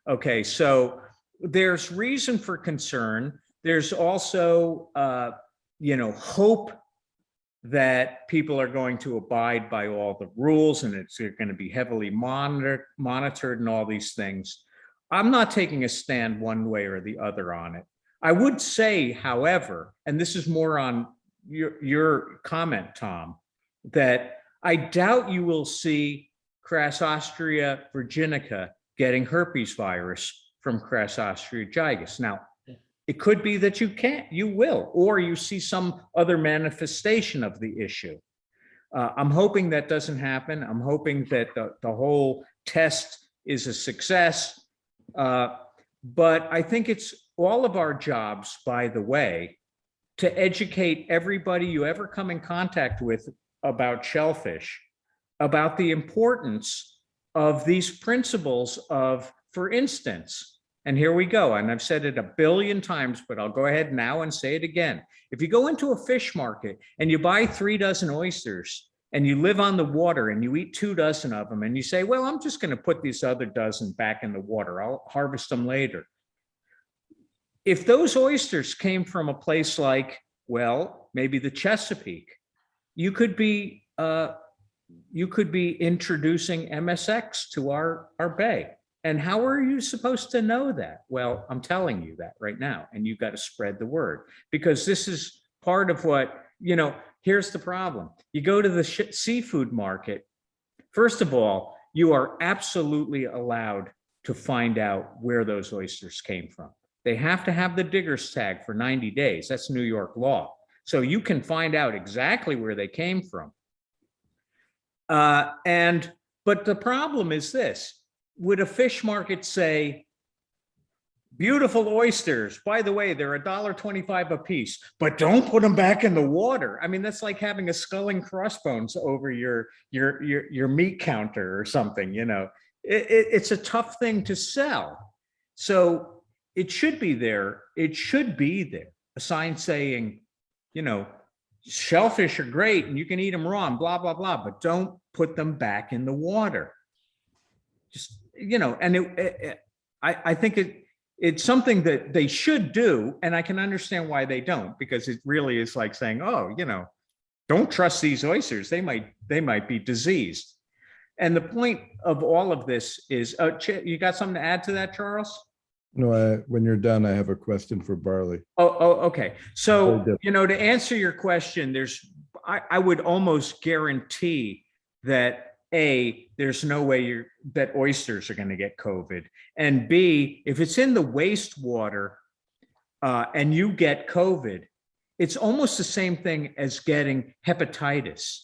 Okay, so there's reason for concern. There's also hope that people are going to abide by all the rules and it's going to be heavily monitored and all these things. I'm not taking a stand one way or the other on it. I would say, however, and this is more on your comment, Tom, that I doubt you will see Crassostria virginica getting herpes virus from Crassostria gigas. Now, it could be that you will, or you see some other manifestation of the issue. I'm hoping that doesn't happen. I'm hoping that the whole test is a success. But I think it's all of our jobs, by the way, to educate everybody you ever come in contact with about shellfish, about the importance of these principles of, for instance, and here we go, and I've said it a billion times, but I'll go ahead now and say it again. If you go into a fish market and you buy 3 dozen oysters and you live on the water and you eat 2 dozen of them and you say, well, I'm just going to put these other dozen back in the water, I'll harvest them later. If those oysters came from a place like, well, maybe the Chesapeake, you could be introducing MSX to our bay. And how are you supposed to know that? Well, I'm telling you that right now, and you've got to spread the word, because this is part of what, here's the problem. You go to the seafood market. First of all, you are absolutely allowed to find out where those oysters came from. They have to have the digger's tag for 90 days. That's New York law. So you can find out exactly where they came from. But the problem is this. Would a fish market say, beautiful oysters, by the way, they're $1.25 a piece, but don't put them back in the water? I mean, that's like having a skull and crossbones over your meat counter or something, it's a tough thing to sell. So it should be there. It should be there. A sign saying, shellfish are great and you can eat them raw and blah, blah, blah, but don't put them back in the water. Just, and I think it's something that they should do. And I can understand why they don't, because it really is like saying, oh, don't trust these oysters. They might be diseased. And the point of all of this is, you got something to add to that, Charles? No, when you're done, I have a question for Barley. Oh, okay. So, to answer your question, I would almost guarantee that A, there's no way that oysters are going to get COVID. And B, if it's in the wastewater and you get COVID, it's almost the same thing as getting hepatitis.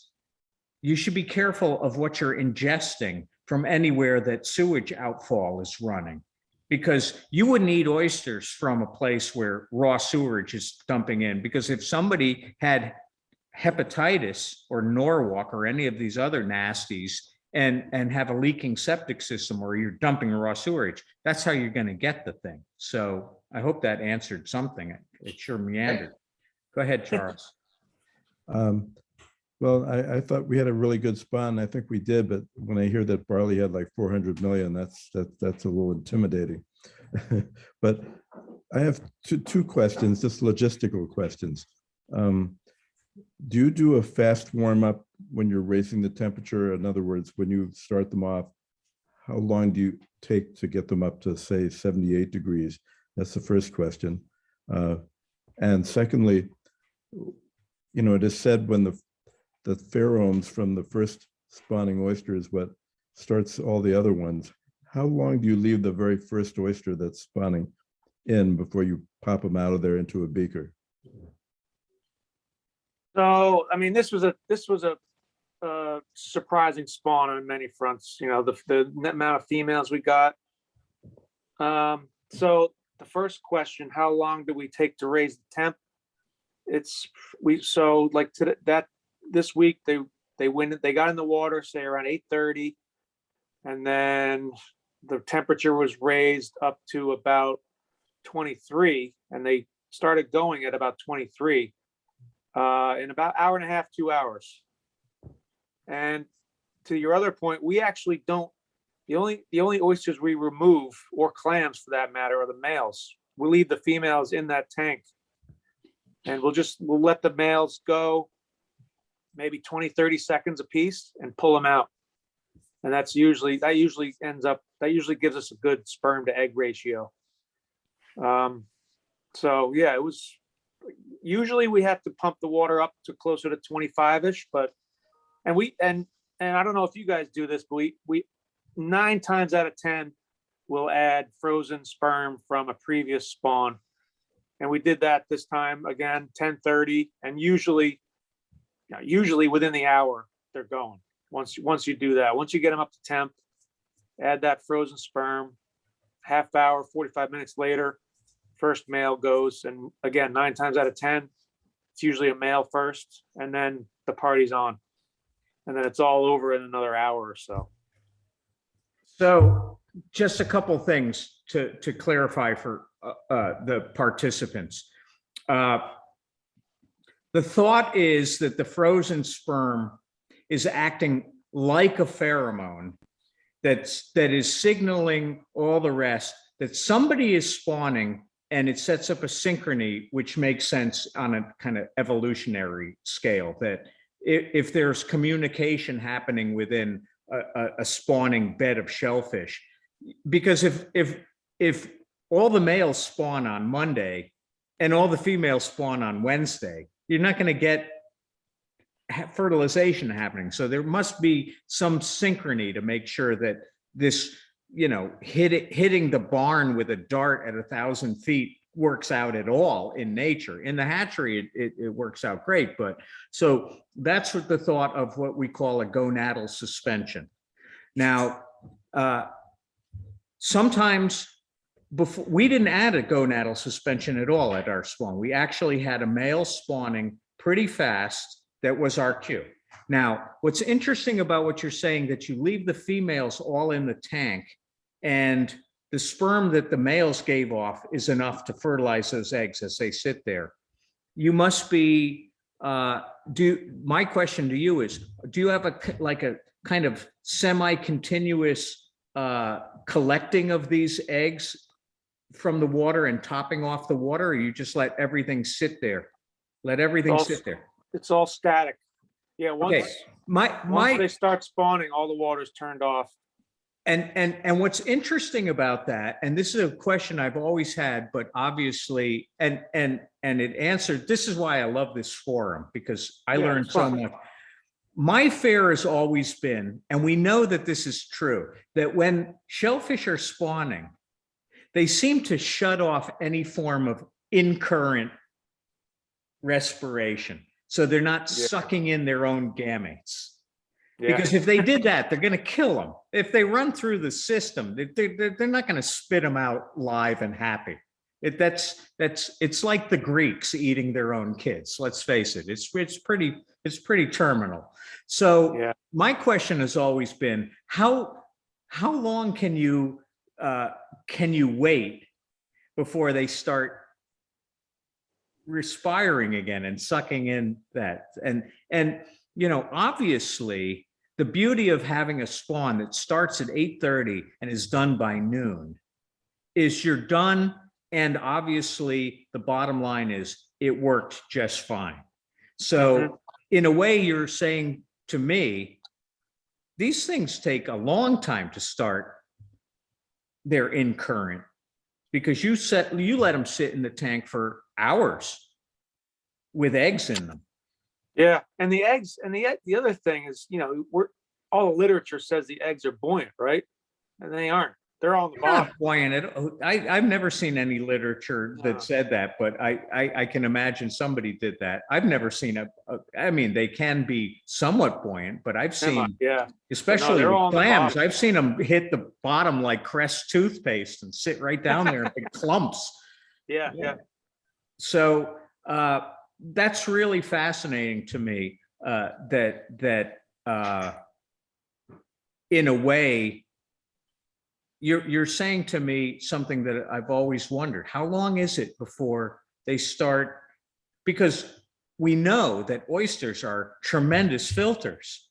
You should be careful of what you're ingesting from anywhere that sewage outfall is running, because you wouldn't eat oysters from a place where raw sewage is dumping in, because if somebody had hepatitis or Norwalk or any of these other nasties and have a leaking septic system or you're dumping raw sewage, that's how you're going to get the thing. So I hope that answered something. It sure meandered. Go ahead, Charles. Well, I thought we had a really good spawn. I think we did, but when I hear that Barley had like 400 million, that's a little intimidating. But I have two questions, just logistical questions. Do you do a fast warm up when you're raising the temperature? In other words, when you start them off, how long do you take to get them up to, say, 78 degrees? That's the first question. And secondly, it is said when the pheromones from the first spawning oyster is what starts all the other ones. How long do you leave the very first oyster that's spawning in before you pop them out of there into a beaker? So, I mean, this was a surprising spawn on many fronts. The amount of females we got. So the first question: how long do we take to raise the temp? This week they got in the water, say around 8:30, and then the temperature was raised up to about 23, and they started going at about 23 in about hour and a half, 2 hours. And to your other point, we actually don't. The only oysters we remove, or clams for that matter, are the males. We leave the females in that tank And we'll let the males go maybe 20, 30 seconds a piece and pull them out. And that usually gives us a good sperm to egg ratio. So yeah, it was, usually we have to pump the water up to closer to 25-ish, but, and I don't know if you guys do this, but we 9 times out of 10 will add frozen sperm from a previous spawn. And we did that this time again, 10:30, and usually within the hour they're going. Once you do that, once you get them up to temp, add that frozen sperm, half hour, 45 minutes later, first male goes. And again, 9 times out of 10, it's usually a male first, and then the party's on. And then it's all over in another hour or so. So just a couple things to clarify for the participants. The thought is that the frozen sperm is acting like a pheromone that is signaling all the rest that somebody is spawning, and it sets up a synchrony, which makes sense on a kind of evolutionary scale, that if there's communication happening within a spawning bed of shellfish, because if all the males spawn on Monday and all the females spawn on Wednesday, you're not going to get fertilization happening. So there must be some synchrony to make sure that this, hitting the barn with a dart at 1,000 feet works out at all in nature. In the hatchery, it works out great. But so that's what the thought of what we call a gonadal suspension. Now, sometimes before, we didn't add a gonadal suspension at all at our spawn. We actually had a male spawning pretty fast. That was our cue. Now, what's interesting about what you're saying, that you leave the females all in the tank and the sperm that the males gave off is enough to fertilize those eggs as they sit there. You must be, my question to you is, do you have a kind of semi-continuous collecting of these eggs from the water and topping off the water, or you just let everything sit there? Let everything sit there. It's all static. Yeah, once they start spawning, all the water's turned off. And what's interesting about that, and this is a question I've always had, but obviously, and it answered, this is why I love this forum, because I learned so much. My fear has always been, and we know that this is true, that when shellfish are spawning, they seem to shut off any form of in-current respiration. So they're not sucking in their own gametes. Because if they did that, they're going to kill them. If they run through the system, they're not going to spit them out live and happy. It's like the Greeks eating their own kids. Let's face it. It's pretty terminal. So my question has always been, how long can you wait before they start respiring again and sucking in that? And obviously the beauty of having a spawn that starts at 8:30 and is done by noon is you're done. And obviously the bottom line is it worked just fine. So in a way, you're saying to me, these things take a long time to start their in current, because you let them sit in the tank for hours with eggs in them. Yeah, and the eggs, and the other thing is, all the literature says the eggs are buoyant, right? And they aren't. They're all on the bottom. Not buoyant. I've never seen any literature that said that, but I can imagine somebody did that. I've never seen they can be somewhat buoyant, but I've seen, especially with clams, I've seen them hit the bottom like Crest toothpaste and sit right down there in big clumps. Yeah. So that's really fascinating to me, that in a way, you're saying to me something that I've always wondered. How long is it before they start? Because we know that oysters are tremendous filters.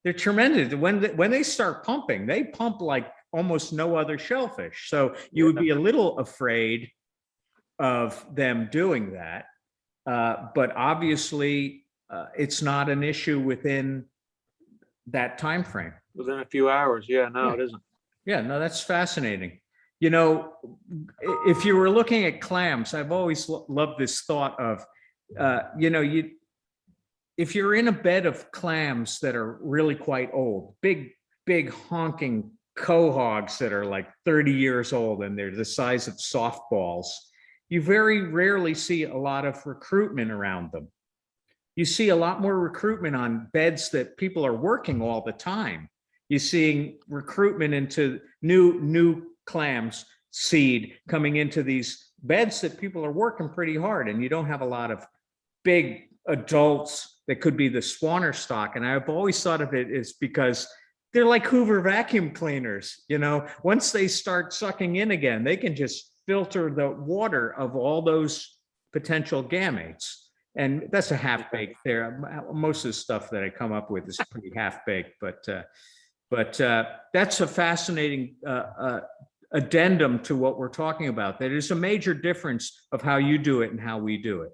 They're tremendous. When they start pumping, they pump like almost no other shellfish. So you would be a little afraid of them doing that. But obviously, it's not an issue within that time frame. Within a few hours. Yeah, no, it isn't. Yeah, no, that's fascinating. You know, if you were looking at clams, I've always loved this thought of, you know, if you're in a bed of clams that are really quite old, big honking quahogs that are like 30 years old and they're the size of softballs, you very rarely see a lot of recruitment around them. You see a lot more recruitment on beds that people are working all the time. You're seeing recruitment into new clams seed coming into these beds that people are working pretty hard, and you don't have a lot of big adults that could be the spawner stock. And I've always thought of it as because they're like Hoover vacuum cleaners. You know, once they start sucking in again, they can just filter the water of all those potential gametes. And that's a half-baked there. Most of the stuff that I come up with is pretty half-baked, but that's a fascinating addendum to what we're talking about. That is a major difference of how you do it and how we do it.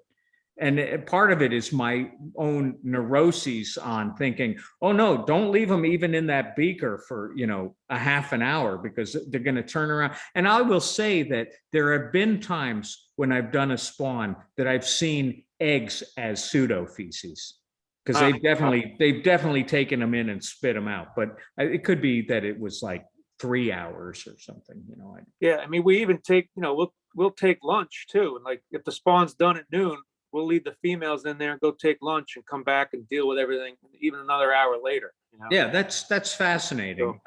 And part of it is my own neuroses on thinking, oh no, don't leave them even in that beaker for, you know, a half an hour, because they're going to turn around. And I will say that there have been times when I've done a spawn that I've seen eggs as pseudo feces, because they've definitely taken them in and spit them out. But it could be that it was like 3 hours or something, you know. Yeah, I mean, we even take, you know, we'll take lunch too. And like if the spawn's done at noon, we'll leave the females in there and go take lunch and come back and deal with everything even another hour later. You know? Yeah, that's fascinating.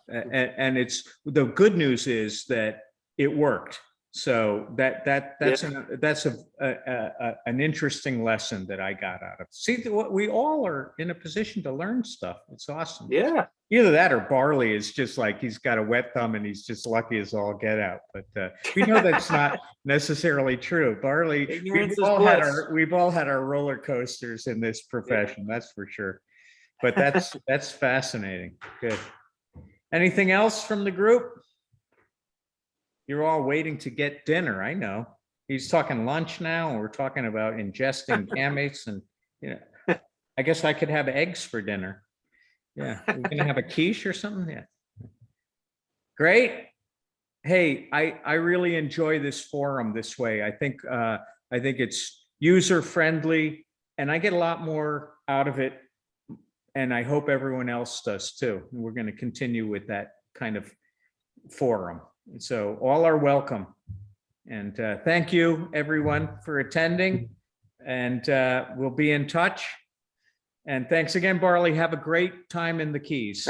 And it's, the good news is that it worked. So that's an interesting lesson that I got out of. See, we all are in a position to learn stuff. It's awesome. Yeah. Either that or Barley is just like, he's got a wet thumb and he's just lucky as all get out. But we know that's not necessarily true. Barley, we've all had our roller coasters in this profession. Yeah. That's for sure. But that's fascinating. Good. Anything else from the group? You're all waiting to get dinner. I know. He's talking lunch now, and we're talking about ingesting gametes, and you know, I guess I could have eggs for dinner. Yeah, we're gonna have a quiche or something. Yeah, great. Hey, I really enjoy this forum this way. I think it's user friendly, and I get a lot more out of it, and I hope everyone else does too. And we're going to continue with that kind of forum. So all are welcome. And thank you everyone for attending, and we'll be in touch. And thanks again, Barley. Have a great time in the Keys.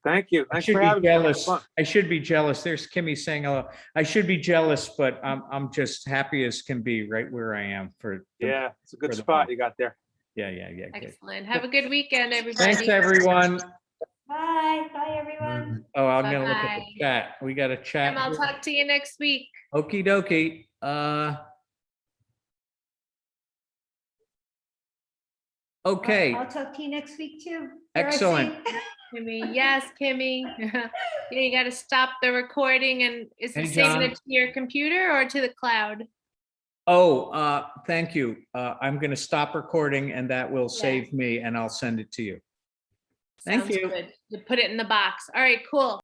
Thank you. I should be jealous. I should be jealous. There's Kimmy saying hello. I should be jealous, but I'm just happy as can be right where I am for. Yeah, it's a good spot you got there. Yeah. Excellent. Have a good weekend, everybody. Thanks, everyone. Bye. Bye, everyone. Oh, I'm gonna look at the chat. We got a chat. And I'll talk to you next week. Okie dokie. Okay. I'll talk to you next week too. Excellent. Kimmy, yes, Kimmy. You got to stop the recording, and is it Hey, saving John. it to your computer or to the cloud? Oh, thank you. I'm going to stop recording, and that will save me, and I'll send it to you. Thank Sounds you. good. You put it in the box. All right, cool.